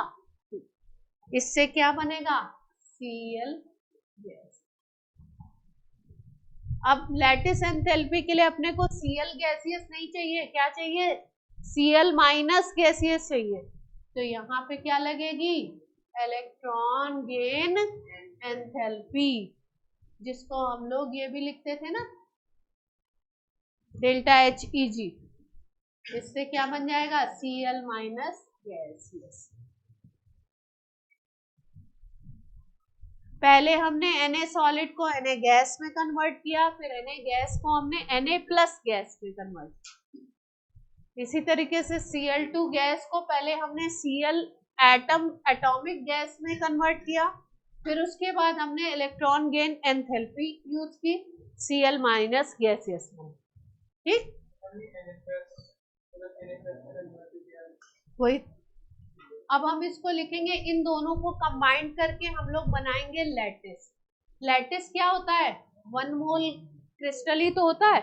S1: इससे क्या बनेगा, Cl गैस। अब लैटिस एंथैल्पी के लिए अपने को Cl गैसियस नहीं चाहिए, क्या चाहिए, Cl माइनस गैसियस चाहिए, तो यहाँ पे क्या लगेगी, इलेक्ट्रॉन गेन एंथैल्पी, जिसको हम लोग ये भी लिखते थे ना, डेल्टा HEG। इससे क्या बन जाएगा, Cl माइनस गैसियस। पहले हमने Na सॉलिड को Na गैस में कन्वर्ट किया, फिर Na गैस को हमने Na प्लस गैस में कन्वर्ट किया। इसी तरीके से Cl2 गैस को पहले हमने Cl एटॉमिक गैस में कन्वर्ट किया, फिर उसके बाद हमने इलेक्ट्रॉन गेन एंथैल्पी यूज की Cl माइनस गैसियस में, ठीक। वही, अब हम इसको लिखेंगे, इन दोनों को कंबाइन करके हम लोग बनाएंगे लैटिस। लैटिस क्या होता है, 1 मोल क्रिस्टल ही तो होता है,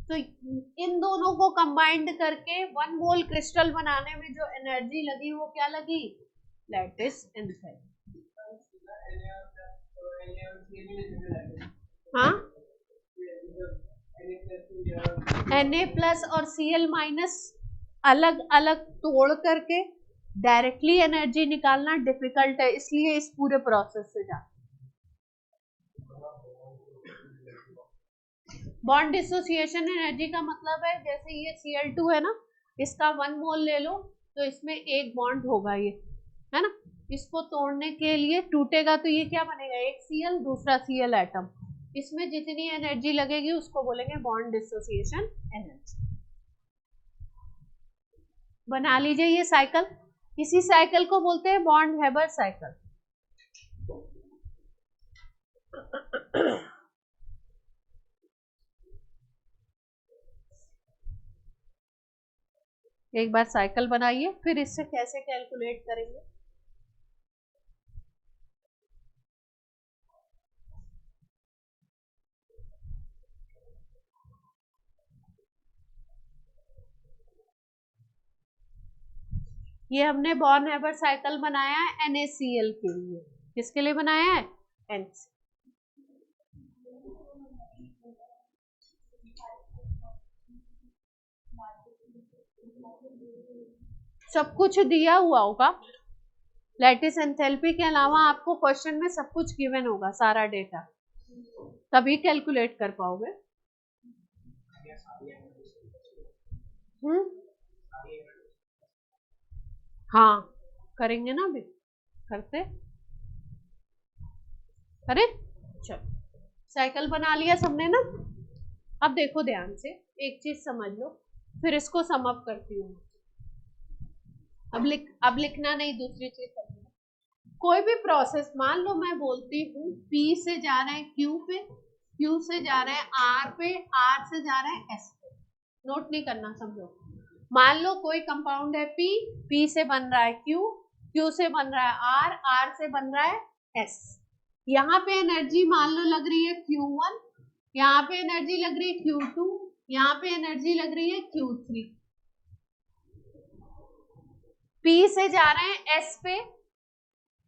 S1: तो इन दोनों को कंबाइंड करके 1 मोल क्रिस्टल बनाने में जो एनर्जी लगी वो क्या लगी, लैटिस एंथैल्पी। हाँ, Na प्लस और Cl माइनस अलग अलग तोड़ करके डायरेक्टली एनर्जी निकालना डिफिकल्ट है, इसलिए इस पूरे प्रोसेस से जा। बॉन्ड डिसोसिएशन एनर्जी का मतलब है, जैसे ये Cl2 है ना, इसका 1 मोल ले लो तो इसमें एक बॉन्ड होगा, ये है ना, इसको तोड़ने के लिए टूटेगा तो ये क्या बनेगा, एक Cl दूसरा Cl एटम, इसमें जितनी एनर्जी लगेगी उसको बोलेंगे बॉन्ड डिसोसिएशन एनर्जी। बना लीजिए ये साइकिल, इसी साइकिल को बोलते हैं बॉन्ड हेबर साइकिल। एक बार साइकिल बनाइए, फिर इससे कैसे कैलकुलेट करेंगे। ये हमने बॉर्न हैबर साइकिल बनाया है NaCl के लिए। किसके लिए बनाया है? NaCl। सब कुछ दिया हुआ होगा, लैटिस एंथैल्पी के अलावा आपको क्वेश्चन में सब कुछ गिवन होगा, सारा डेटा, तभी कैलकुलेट कर पाओगे। हाँ करेंगे ना, अभी करते। अरे चलो, साइकिल बना लिया सबने ना। अब देखो ध्यान से, एक चीज समझ लो, फिर इसको सम अप करती हूँ। अब लिखना नहीं, दूसरी चीज समझो। कोई भी प्रोसेस, मान लो मैं बोलती हूँ P से जा रहे हैं Q पे, Q से जा रहे हैं R पे, R से जा रहे हैं S पे। नोट नहीं करना, समझो। मान लो कोई कंपाउंड है P, P से बन रहा है Q, Q से बन रहा है R, R से बन रहा है S। यहाँ पे एनर्जी मान लो लग रही है Q1, यहाँ पे एनर्जी लग रही है Q2, यहाँ पे एनर्जी लग रही है Q3। P से जा रहे हैं S पे,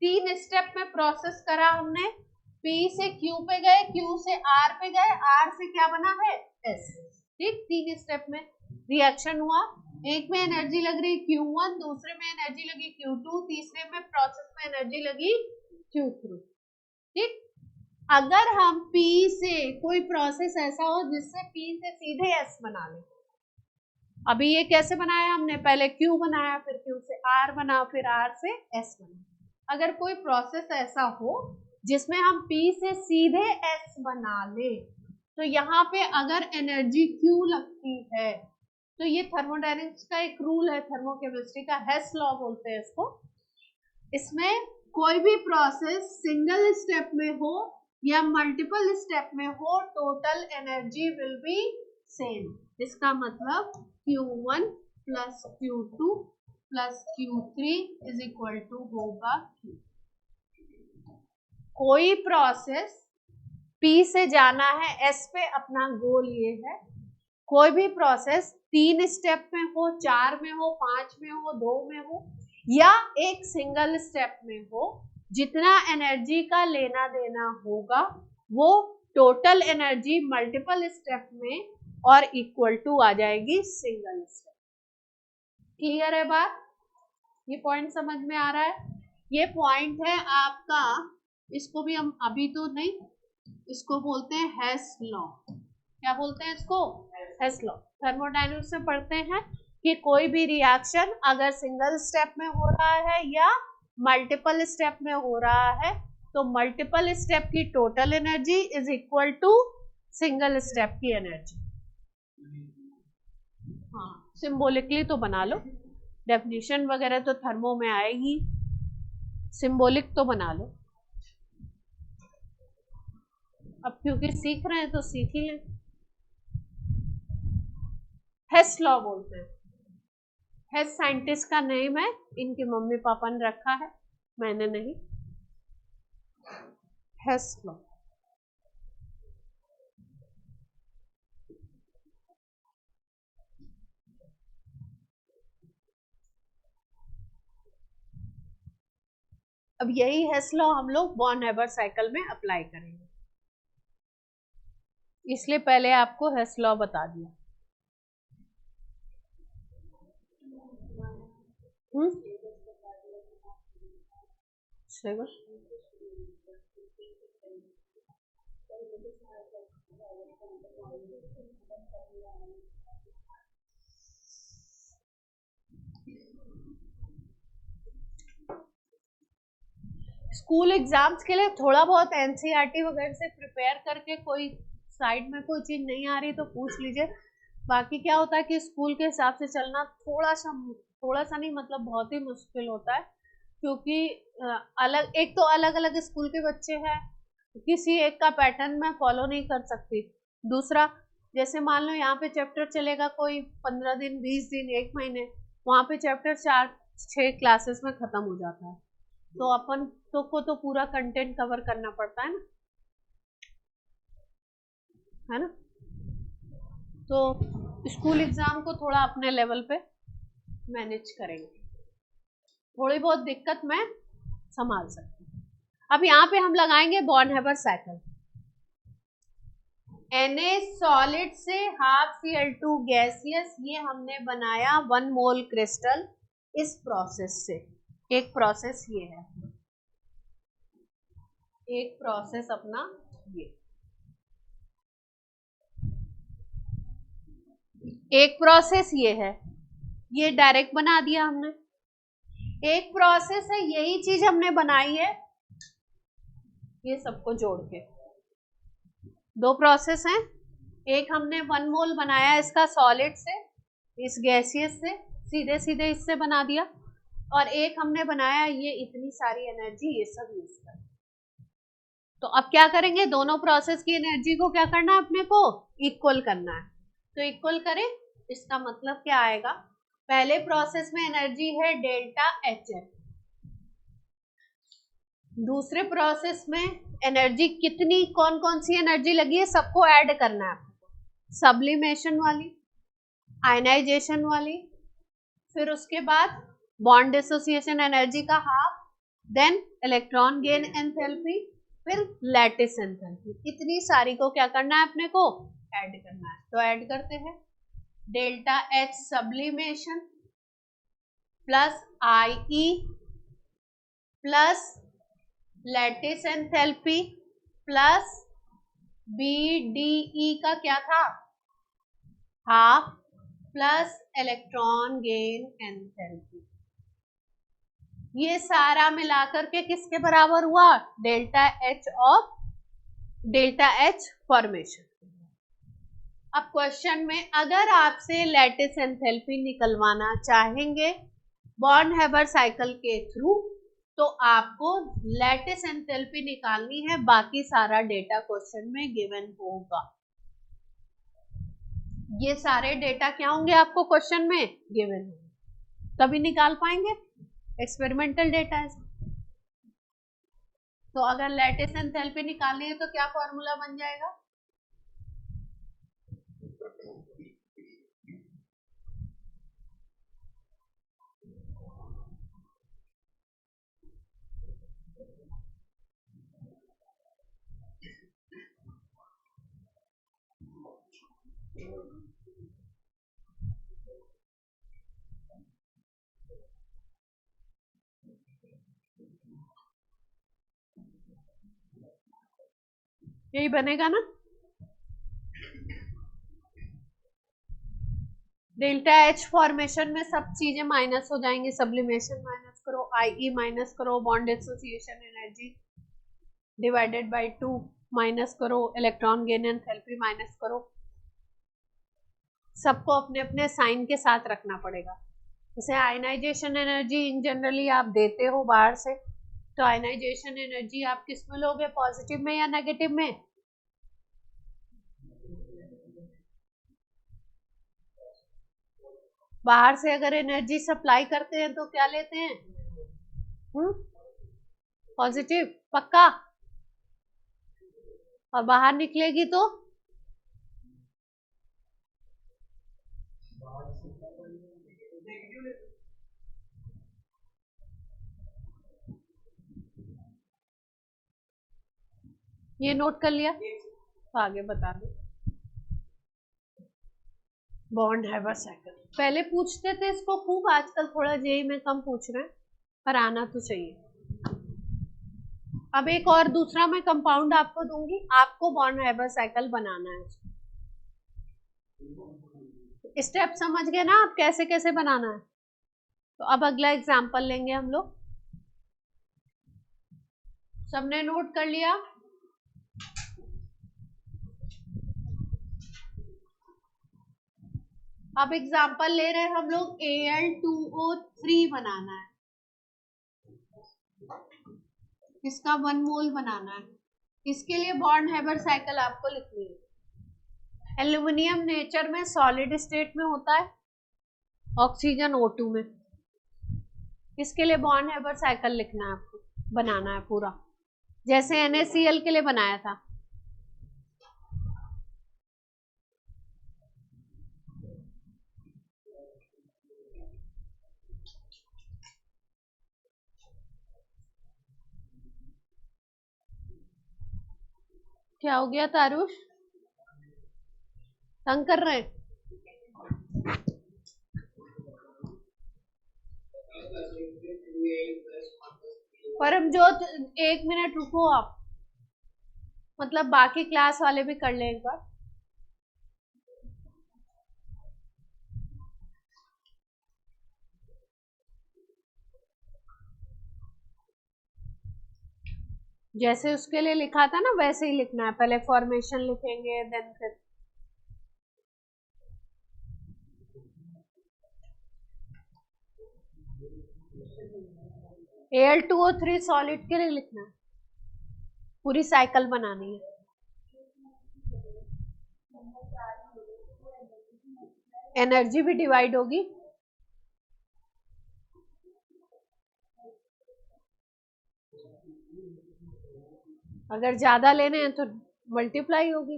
S1: 3 स्टेप में प्रोसेस करा हमने। P से Q पे गए, Q से R पे गए, R से क्या बना है? S। ठीक, 3 स्टेप में रिएक्शन हुआ। एक में एनर्जी लग रही Q1, दूसरे में एनर्जी लगी Q2, तीसरे में प्रोसेस में एनर्जी लगी Q3। ठीक, अगर हम P से कोई प्रोसेस ऐसा हो जिससे P से सीधे S बना ले, अभी ये कैसे बनाया हमने? पहले Q बनाया, फिर Q से R बना, फिर R से S बना। अगर कोई प्रोसेस ऐसा हो जिसमें हम P से सीधे S बना ले, तो यहाँ पे अगर एनर्जी Q लगती है, तो ये थर्मोडायनेमिक्स का एक रूल है, थर्मोकेमिस्ट्री का, हेस लॉ बोलते हैं इसको। इसमें कोई भी प्रोसेस सिंगल स्टेप में हो या मल्टीपल स्टेप में हो, total energy will be same. इसका मतलब Q1 plus Q2 plus Q3 is equal to होगा Q। कोई प्रोसेस P से जाना है S पे, अपना गोल ये है। कोई भी प्रोसेस 3 स्टेप में हो, 4 में हो, 5 में हो, 2 में हो, या एक सिंगल स्टेप में हो, जितना एनर्जी का लेना देना होगा वो टोटल एनर्जी मल्टीपल स्टेप में और इक्वल टू आ जाएगी सिंगल स्टेप। क्लियर है बात? ये पॉइंट समझ में आ रहा है? ये पॉइंट है आपका, इसको भी हम अभी तो नहीं, इसको बोलते हैं हेस लॉ। क्या बोलते हैं इसको? हेस लॉ। थर्मोडायनेमिक्स में पढ़ते हैं कि कोई भी रिएक्शन अगर सिंगल स्टेप में हो रहा है या मल्टीपल स्टेप में हो रहा है, तो मल्टीपल स्टेप की total energy is equal to single step की एनर्जी। हाँ, सिंबॉलिकली तो बना लो, डेफिनेशन वगैरह तो थर्मो में आएगी, सिंबॉलिक तो बना लो। अब क्योंकि सीख रहे हैं तो सीख ही लें। हेस लॉ बोलते हैं। हेस साइंटिस्ट का नेम है, इनके मम्मी पापा ने रखा है, मैंने नहीं। हेस लॉ। अब यही हेस लॉ हम लोग बॉर्न हैबर साइकिल में अप्लाई करेंगे, इसलिए पहले आपको हेस लॉ बता दिया। स्कूल एग्जाम्स के लिए थोड़ा बहुत एनसीईआरटी वगैरह से प्रिपेयर करके, कोई साइड में कोई चीज नहीं आ रही तो पूछ लीजिए। बाकी क्या होता है कि स्कूल के हिसाब से चलना थोड़ा सा नहीं, मतलब बहुत ही मुश्किल होता है, क्योंकि अलग, एक तो अलग अलग स्कूल के बच्चे हैं, किसी एक का पैटर्न मैं फॉलो नहीं कर सकती। दूसरा, जैसे मान लो यहाँ पे चैप्टर चलेगा कोई 15 दिन, 20 दिन, 1 महीने, वहाँ पे चैप्टर 4-6 क्लासेस में खत्म हो जाता है, तो अपन को तो पूरा कंटेंट कवर करना पड़ता है ना? तो स्कूल एग्जाम को थोड़ा अपने लेवल पे मैनेज करेंगे। थोड़ी बहुत दिक्कत मैं संभाल सकती हूँ। अब यहाँ पे हम लगाएंगे बॉर्न-हैबर साइकिल। Na सॉलिड से हाफ Cl2 गैसियस, ये हमने बनाया 1 मोल क्रिस्टल इस प्रोसेस से। एक प्रोसेस ये है, एक प्रोसेस अपना ये, एक प्रोसेस ये है, ये डायरेक्ट बना दिया हमने। एक प्रोसेस है, यही चीज हमने बनाई है ये सबको जोड़ के। दो प्रोसेस हैं, एक हमने 1 मोल बनाया इसका सॉलिड से, इस गैसियस से, सीधे सीधे इससे बना दिया, और एक हमने बनाया ये इतनी सारी एनर्जी ये सब यूज कर। तो अब क्या करेंगे, दोनों प्रोसेस की एनर्जी को क्या करना है, अपने को इक्वल करना है। तो इक्वल करें, इसका मतलब क्या आएगा, पहले प्रोसेस में एनर्जी है डेल्टा एच, दूसरे प्रोसेस में एनर्जी कितनी, कौन कौन सी एनर्जी लगी है सबको ऐड करना है आपको, सब्लिमेशन वाली, आयनाइजेशन वाली, फिर उसके बाद बॉन्ड डिसोसिएशन एनर्जी का half, then electron gain enthalpy, फिर लैटिस एंथैल्पी, इतनी सारी को क्या करना है अपने को ऐड करना है। तो ऐड करते हैं, delta H sublimation plus I E plus lattice enthalpy plus BDE का क्या था, half, plus electron gain enthalpy, ये सारा मिलाकर के किसके बराबर हुआ, delta H of delta H formation. अब क्वेश्चन में अगर आपसे लैटिस एंथैल्पी निकलवाना चाहेंगे बॉर्न-हैबर साइकिल के थ्रू, तो आपको लैटिस एंथैल्पी निकालनी है, बाकी सारा डेटा क्वेश्चन में गिवन होगा। ये सारे डेटा क्या होंगे आपको क्वेश्चन में गिवन होंगे, तभी निकाल पाएंगे, एक्सपेरिमेंटल डेटा है। तो अगर लैटिस एंथैल्पी निकालनी है तो क्या फॉर्मूला बन जाएगा, यही बनेगा ना, डेल्टा एच फॉर्मेशन में सब चीजें माइनस हो जाएंगी, सब्लिमेशन माइनस करो, आईई माइनस करो, bond association energy divided by 2 minus करो, इलेक्ट्रॉन गेन एंथैल्पी माइनस करो, सबको अपने अपने साइन के साथ रखना पड़ेगा। जैसे आयनाइजेशन एनर्जी इन जनरली आप देते हो बाहर से, तो आयनाइजेशन एनर्जी आप किस में लोगे, पॉजिटिव में या नेगेटिव में, बाहर से अगर एनर्जी सप्लाई करते हैं तो क्या लेते हैं, पॉजिटिव पक्का, और बाहर निकलेगी तो ये नोट कर लिया, तो आगे बता दो। बॉर्न-हैबर साइकिल पहले पूछते थे इसको खूब, आजकल थोड़ा जेई में कम पूछ रहे हैं, पर आना तो चाहिए। अब एक और दूसरा मैं कंपाउंड आपको दूंगी, आपको बॉर्न-हैबर साइकिल बनाना है। स्टेप समझ गए ना आप कैसे कैसे बनाना है। तो अब अगला एग्जांपल लेंगे हम लोग, सबने नोट कर लिया, अब एग्जांपल ले रहे हैं हम लोग, Al2O3 बनाना है, इसका 1 मोल बनाना है। इसके लिए बॉर्न-हैबर साइकिल आपको लिखनी है। एल्यूमिनियम नेचर में सॉलिड स्टेट में होता है, ऑक्सीजन O2 में। इसके लिए बॉर्न-हैबर साइकिल लिखना है आपको, बनाना है पूरा, जैसे NaCl के लिए बनाया था। क्या हो गया तारुष, तंग कर रहे हैं? परमजोत 1 मिनट रुको आप, मतलब बाकी क्लास वाले भी कर लें एक बार। जैसे उसके लिए लिखा था ना वैसे ही लिखना है, पहले फॉर्मेशन लिखेंगे देन फिर Al2O3 सॉलिड के लिए लिखना है, पूरी साइकिल बनानी है। एनर्जी भी डिवाइड होगी, अगर ज्यादा लेने हैं तो मल्टीप्लाई होगी।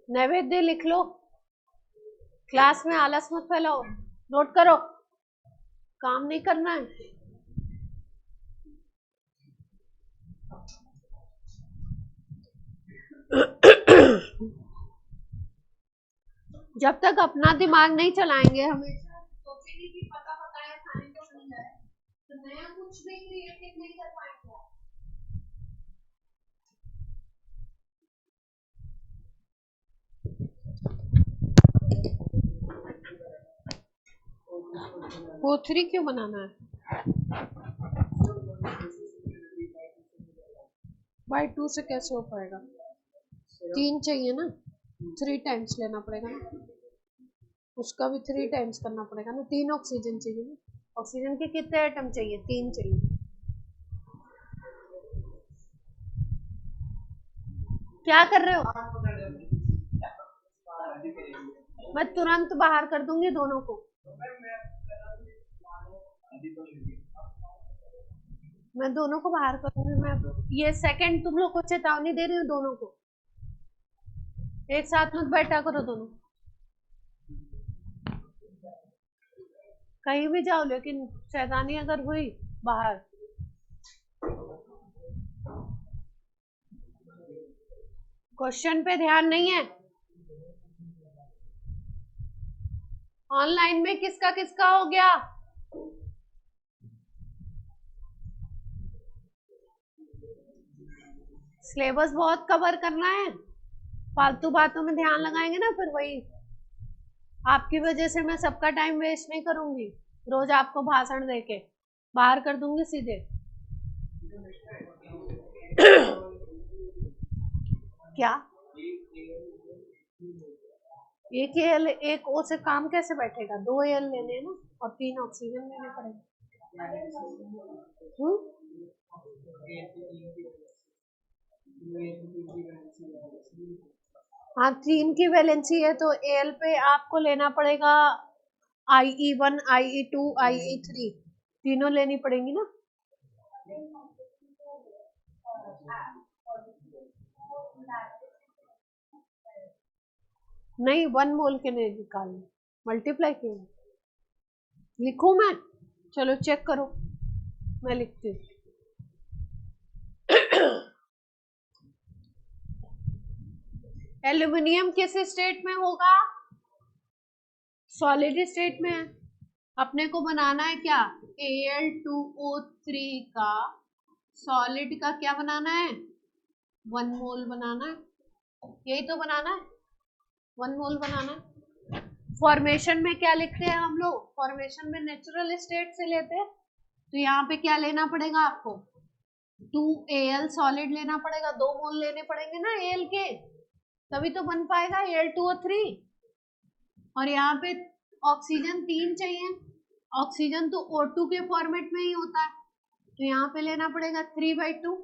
S1: नैवेद्य लिख लो, क्लास में आलस मत फैलाओ, नोट करो, काम नहीं करना है। जब तक अपना दिमाग नहीं चलाएंगे, हमेशा सोचेंगे कि पता पकाया खाने को मिल जाए, तो नया कुछ भी क्रिएटिव नहीं कर पाएंगे। O3 क्यों बनाना है? बाई 2 से कैसे हो पाएगा? 3 चाहिए ना, 3 टाइम्स लेना पड़ेगा ना, उसका भी 3 टाइम्स करना पड़ेगा ना। 3 ऑक्सीजन चाहिए ना, ऑक्सीजन के कितने एटम चाहिए? 3 चाहिए। क्या कर रहे हो? मैं तुरंत बाहर कर दूंगी दोनों को, मैं दोनों को बाहर करूंगी। मैं ये सेकंड तुम लोग को चेतावनी दे रही हूँ, दोनों को एक साथ मत बैठा करो दोनों, कहीं भी जाओ लेकिन शैतानी अगर हुई बाहर। क्वेश्चन पे ध्यान नहीं है। ऑनलाइन में किसका किसका हो गया? सिलेबस बहुत कवर करना है, फालतू बातों में ध्यान लगाएंगे ना फिर वही, आपकी वजह से मैं सबका टाइम वेस्ट नहीं करूंगी, रोज आपको भाषण देके बाहर कर दूंगी सीधे। क्या एक एल एक ओ से काम कैसे बैठेगा? 2 एल लेने हैं ना और 3 ऑक्सीजन लेने पड़ेंगे। हाँ 3 की वैलेंसी है तो एल पे आपको लेना पड़ेगा IE1 IE2 IE3, तीनों लेनी पड़ेंगी ना। नहीं 1 मोल के नहीं निकालना, मल्टीप्लाई क्यों लिखूं मैं? चलो चेक करो, मैं लिखती हूँ। एल्यूमिनियम किस स्टेट में होगा? सॉलिड स्टेट में है। अपने को बनाना है क्या? Al2O3 का सॉलिड का क्या बनाना है? 1 मोल बनाना है, यही तो बनाना है, 1 मोल बनाना है। फॉर्मेशन में क्या लिखते हैं हम लोग? फॉर्मेशन में नेचुरल स्टेट से लेते हैं, तो यहाँ पे क्या लेना पड़ेगा आपको? 2Al सॉलिड लेना पड़ेगा, 2 मोल लेने पड़ेंगे ना Al के, तभी तो बन पाएगा Al2O3। और यहाँ पे ऑक्सीजन 3 चाहिए, ऑक्सीजन तो O2 के फॉर्मेट में ही होता है, तो यहाँ पे लेना पड़ेगा 3/2।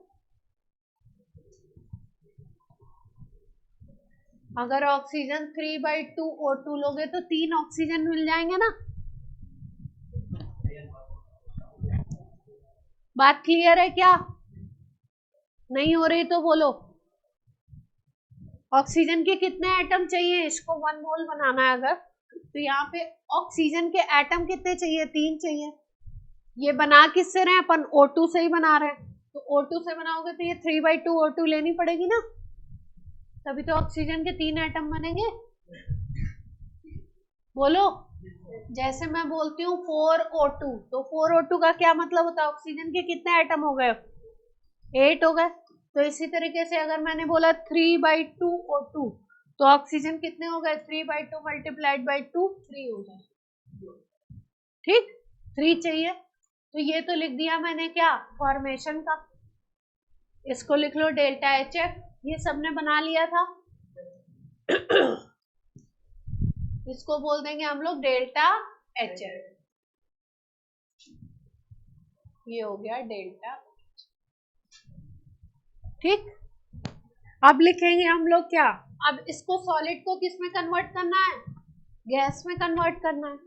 S1: अगर ऑक्सीजन 3/2 O2 लोगे तो 3 ऑक्सीजन मिल जाएंगे ना। बात क्लियर है क्या? नहीं हो रही तो बोलो। ऑक्सीजन के कितने एटम चाहिए? इसको 1 मोल बनाना है अगर तो यहाँ पे ऑक्सीजन के एटम कितने चाहिए, 3 चाहिए। ये बना किससे रहे हैं अपन, O2 से ही बना रहे हैं, तो O2 से बनाओगे तो ये 3/2 O2 लेनी पड़ेगी ना, तभी तो ऑक्सीजन के 3 एटम बनेंगे। बोलो, जैसे मैं बोलती हूँ 4O2, तो 4O2 का क्या मतलब होता है, ऑक्सीजन के कितने एटम हो गए, 8 हो गए। तो इसी तरीके से अगर मैंने बोला 3/2 O2, तो ऑक्सीजन कितने हो गए, 3/2 मल्टीप्लाइड बाई 2, 3 हो गए। ठीक, 3 चाहिए, तो ये तो लिख दिया मैंने क्या, फॉर्मेशन का। इसको लिख लो डेल्टा HF, ये सबने बना लिया था। इसको बोल देंगे हम लोग डेल्टा HF, ये हो गया डेल्टा। ठीक, अब लिखेंगे हम लोग क्या, अब इसको सॉलिड को किस में कन्वर्ट करना है, गैस में कन्वर्ट करना है।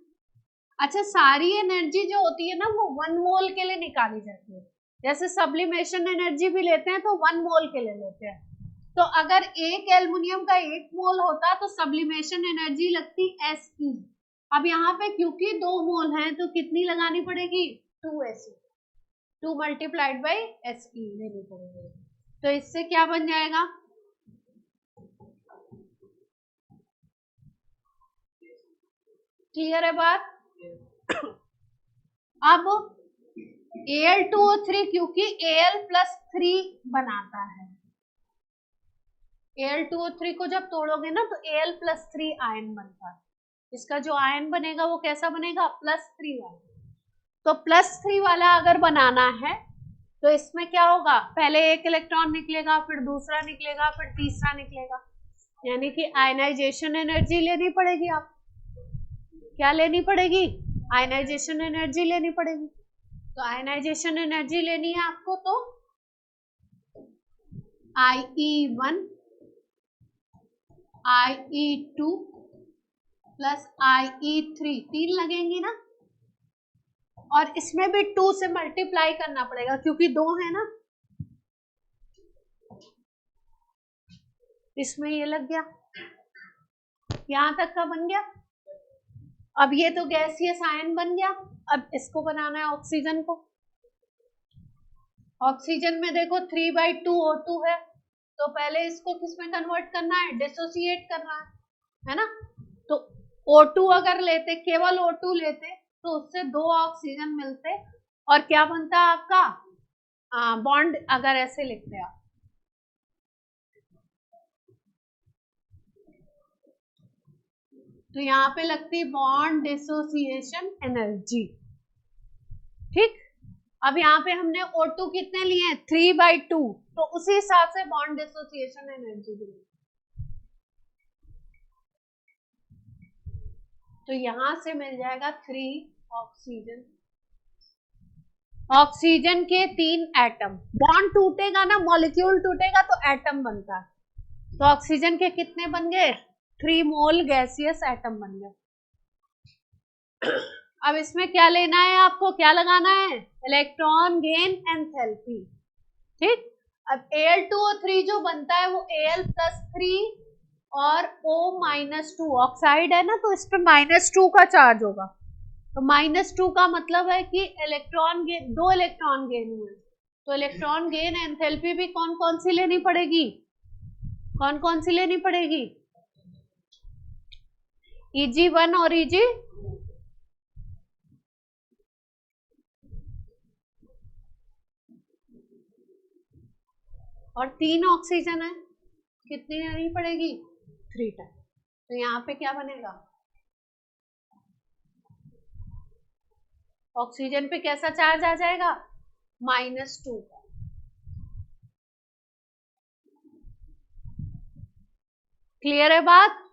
S1: अच्छा, सारी एनर्जी जो होती है ना वो 1 मोल के लिए निकाली जाती है। जैसे सब्लिमेशन एनर्जी भी लेते हैं तो 1 मोल के लिए लेते हैं। तो अगर एक एल्युमिनियम का 1 मोल होता तो सब्लिमेशन एनर्जी लगती Se। अब यहाँ पे क्योंकि 2 मोल हैं तो कितनी लगानी पड़ेगी, 2Se, 2 मल्टीप्लाइड बाई Se लेनी पड़ेगी। तो इससे क्या बन जाएगा, क्लियर है बात। अब Al2O3 क्योंकि Al+3 बनाता है, Al2O3 को जब तोड़ोगे ना तो Al+3 आयन बनता है। इसका जो आयन बनेगा वो कैसा बनेगा, +3 वाला। तो +3 वाला अगर बनाना है तो इसमें क्या होगा, पहले एक इलेक्ट्रॉन निकलेगा, फिर दूसरा निकलेगा, फिर तीसरा निकलेगा, यानी कि आयनाइजेशन एनर्जी लेनी पड़ेगी। आप क्या लेनी पड़ेगी, आयनाइजेशन एनर्जी लेनी पड़ेगी। तो आयनाइजेशन एनर्जी लेनी है आपको, तो IE1 IE2 प्लस IE3, 3 लगेंगी ना, और इसमें भी 2 से मल्टीप्लाई करना पड़ेगा क्योंकि 2 है ना, इसमें ये लग गया, यहां तक का बन गया। अब ये तो गैसियस आयन बन गया, अब इसको बनाना है ऑक्सीजन को। ऑक्सीजन में देखो 3/2 O2 है, तो पहले इसको किसमें कन्वर्ट करना है, डिसोसिएट करना है ना। तो O2 अगर लेते, केवल O2 लेते तो उससे 2 ऑक्सीजन मिलते, और क्या बनता है आपका बॉन्ड, अगर ऐसे लिखते आप, तो यहाँ पे लगती बॉन्ड डिसोसिएशन एनर्जी। ठीक, अब यहाँ पे हमने O2 कितने लिए, 3/2, तो उसी हिसाब से बॉन्ड डिसोसिएशन एनर्जी भी। तो यहां से मिल जाएगा 3 ऑक्सीजन। ऑक्सीजन के 3 एटम, बॉन्ड टूटेगा ना, मॉलिक्यूल टूटेगा तो एटम बनता है। तो ऑक्सीजन के कितने बन गए, 3 मोल गैसियस एटम बन गए। अब इसमें क्या लेना है आपको, क्या लगाना है, इलेक्ट्रॉन गेन एंथैल्पी। ठीक, अब Al2O3 जो बनता है वो Al+3 और O-2 ऑक्साइड है ना, तो इस पे -2 का चार्ज होगा। तो -2 का मतलब है कि इलेक्ट्रॉन गेन, 2 इलेक्ट्रॉन गेन हुए, तो इलेक्ट्रॉन गेन एंथैल्पी भी कौन कौन सी लेनी पड़ेगी, कौन कौन सी लेनी पड़ेगी, Eg1 और Eg, और 3 ऑक्सीजन है, कितनी लेनी पड़ेगी, 3 टाइम। तो यहाँ पे क्या बनेगा, ऑक्सीजन पे कैसा चार्ज आ जाएगा, -2 का। क्लियर है बात।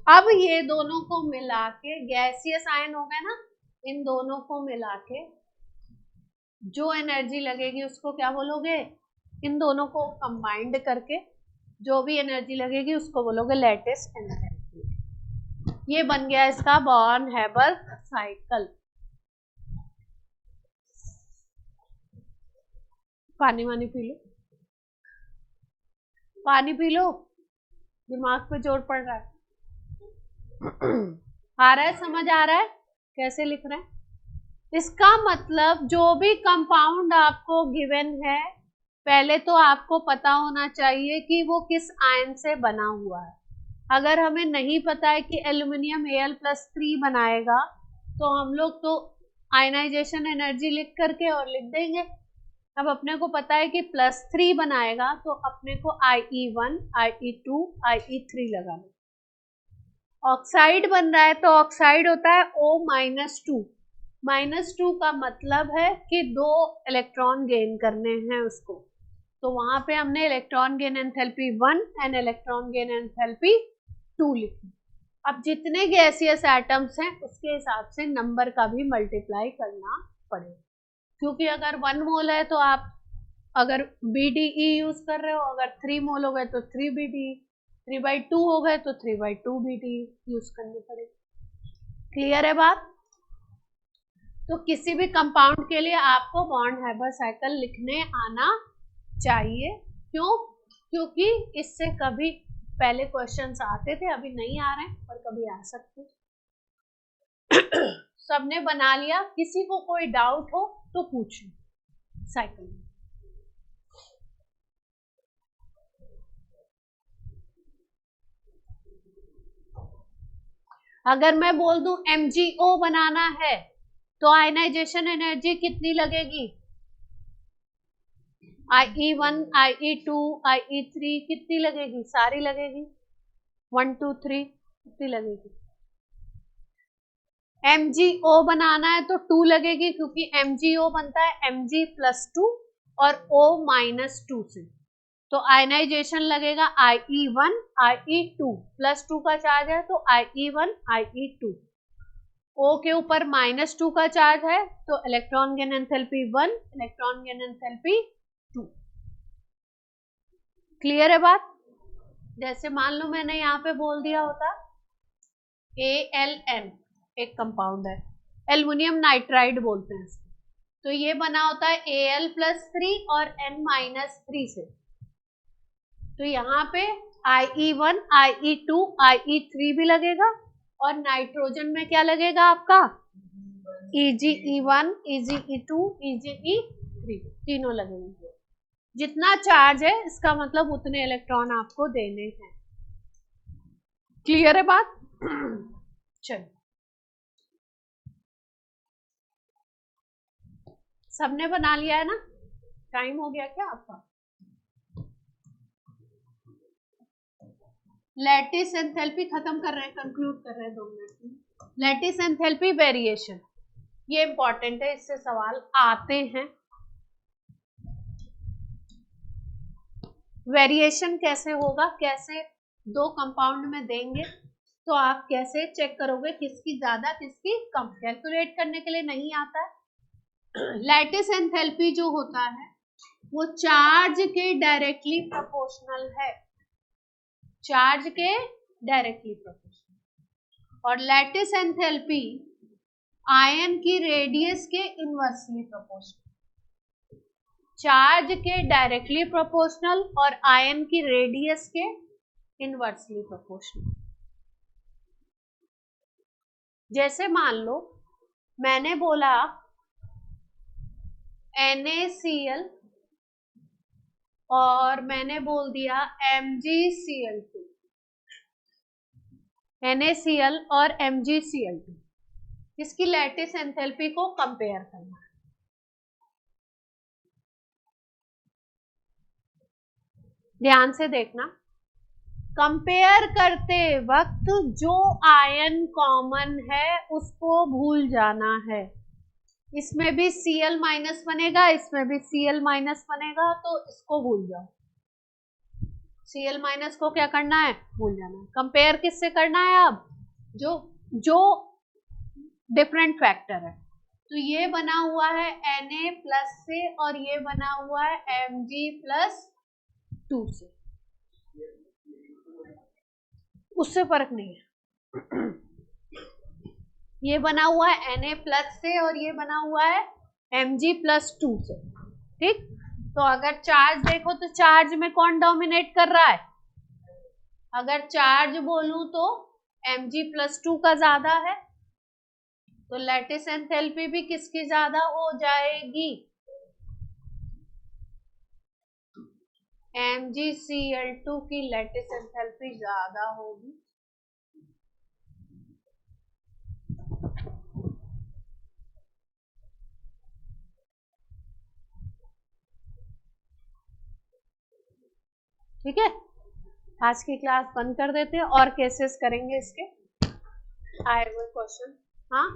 S1: अब ये दोनों को मिला के गैसियस आयन हो गए ना, इन दोनों को मिला के जो एनर्जी लगेगी उसको क्या बोलोगे, इन दोनों को कंबाइंड करके जो भी एनर्जी लगेगी उसको बोलोगे लैटिस एनर्जी। ये बन गया इसका बॉर्न हैबर साइकिल। पानी वानी पी लो, पानी पी लो, दिमाग पे जोर पड़ रहा है। आ रहा है, समझ आ रहा है कैसे लिख रहे हैं? इसका मतलब जो भी कंपाउंड आपको गिवन है, पहले तो आपको पता होना चाहिए कि वो किस आयन से बना हुआ है। अगर हमें नहीं पता है कि एल्यूमिनियम Al+3 बनाएगा, तो हम लोग तो आयनाइजेशन एनर्जी लिख करके और लिख देंगे। अब अपने को पता है कि +3 बनाएगा, तो अपने को IE1, IE2, IE3 लगाना। ऑक्साइड बन रहा है तो ऑक्साइड होता है O-2। -2 का मतलब है कि 2 इलेक्ट्रॉन गेन करने हैं उसको, तो वहां पे हमने electron gain enthalpy 1 and electron gain enthalpy 2 लिखी। अब जितने गैसियस एटम्स हैं उसके हिसाब से नंबर का भी मल्टीप्लाई करना पड़ेगा, क्योंकि अगर 1 मोल है तो आप अगर BDE यूज कर रहे हो, अगर 3 मोल हो गए तो 3 BDE, 3/2 हो गए तो 3/2 BDE यूज करनी पड़ेगी। क्लियर है बात? तो किसी भी कंपाउंड के लिए आपको बॉन्ड हैबर साइकिल लिखने आना चाहिए। क्यों? क्योंकि इससे कभी पहले क्वेश्चंस आते थे, अभी नहीं आ रहे हैं और कभी आ सकते। सबने बना लिया? किसी को कोई डाउट हो तो पूछो साइकिल में। अगर मैं बोल दूं MgO बनाना है तो आयनाइजेशन एनर्जी कितनी लगेगी? IE1, IE2, IE3 कितनी लगेगी? सारी लगेगी, 1, 2, 3 कितनी लगेगी? MgO बनाना है तो 2 लगेगी, क्योंकि MgO बनता है Mg+2 और O-2 से, तो आयनाइजेशन लगेगा IE1, IE2, +2 का चार्ज है तो IE1, IE2। O के ऊपर -2 का चार्ज है तो electron gain enthalpy 1, electron gain enthalpy 2। Clear है बात? जैसे मान लो मैंने यहाँ पे बोल दिया होता ALN एक कंपाउंड है, एल्युमिनियम नाइट्राइड बोलते हैं इसको, तो ये बना होता है Al+3 और N-3 से, तो यहाँ पे IE1, IE2, IE3 भी लगेगा और नाइट्रोजन में क्या लगेगा आपका? EgE1, EgE2, EgE3 तीनों लगेंगे। जितना चार्ज है इसका मतलब उतने इलेक्ट्रॉन आपको देने हैं। क्लियर है बात? चलो, सबने बना लिया है ना? टाइम हो गया क्या आपका? लैटिस एंथैल्पी खत्म कर रहे हैं, कंक्लूड कर रहे हैं 2 मिनट में। लैटिस एंथैल्पी वेरिएशन, ये इंपॉर्टेंट है, इससे सवाल आते हैं। वेरिएशन कैसे होगा, कैसे 2 कंपाउंड में देंगे तो आप कैसे चेक करोगे किसकी ज्यादा किसकी कम? कैलकुलेट करने के लिए नहीं आता है। लैटिस एंथैल्पी जो होता है वो चार्ज के डायरेक्टली प्रोपोर्शनल है, चार्ज के डायरेक्टली प्रोपोर्शनल, और लैटिस एंथैल्पी आयन की रेडियस के इनवर्सली प्रोपोर्शनल। चार्ज के डायरेक्टली प्रोपोर्शनल और आयन की रेडियस के इनवर्सली प्रोपोर्शनल। जैसे मान लो मैंने बोला NaCl और मैंने बोल दिया MgCl2, NaCl और MgCl2, इसकी लैटिस एंथैल्पी को कंपेयर करना है। ध्यान से देखना, कंपेयर करते वक्त जो आयन कॉमन है उसको भूल जाना है। इसमें भी Cl- बनेगा, इसमें भी Cl- बनेगा, तो इसको भूल जाओ। Cl- को क्या करना है? भूल जाना है। कंपेयर किससे करना है? अब जो डिफरेंट फैक्टर है, तो ये बना हुआ है Na+ से और ये बना हुआ है Mg+2 से, उससे फर्क नहीं है। ये बना हुआ है Na+ से और ये बना हुआ है Mg+2 से, ठीक? तो अगर चार्ज देखो तो चार्ज में कौन डोमिनेट कर रहा है? अगर चार्ज बोलूं तो Mg+2 का ज्यादा है, तो लैटिस एंथैल्पी भी किसकी ज्यादा हो जाएगी? MgCl2 की लैटिस एंथैल्पी ज्यादा होगी। ठीक है, आज की क्लास बंद कर देते हैं और केसेस करेंगे इसके आए हुए क्वेश्चन। हाँ,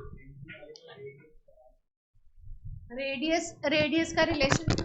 S1: रेडियस का रिलेशन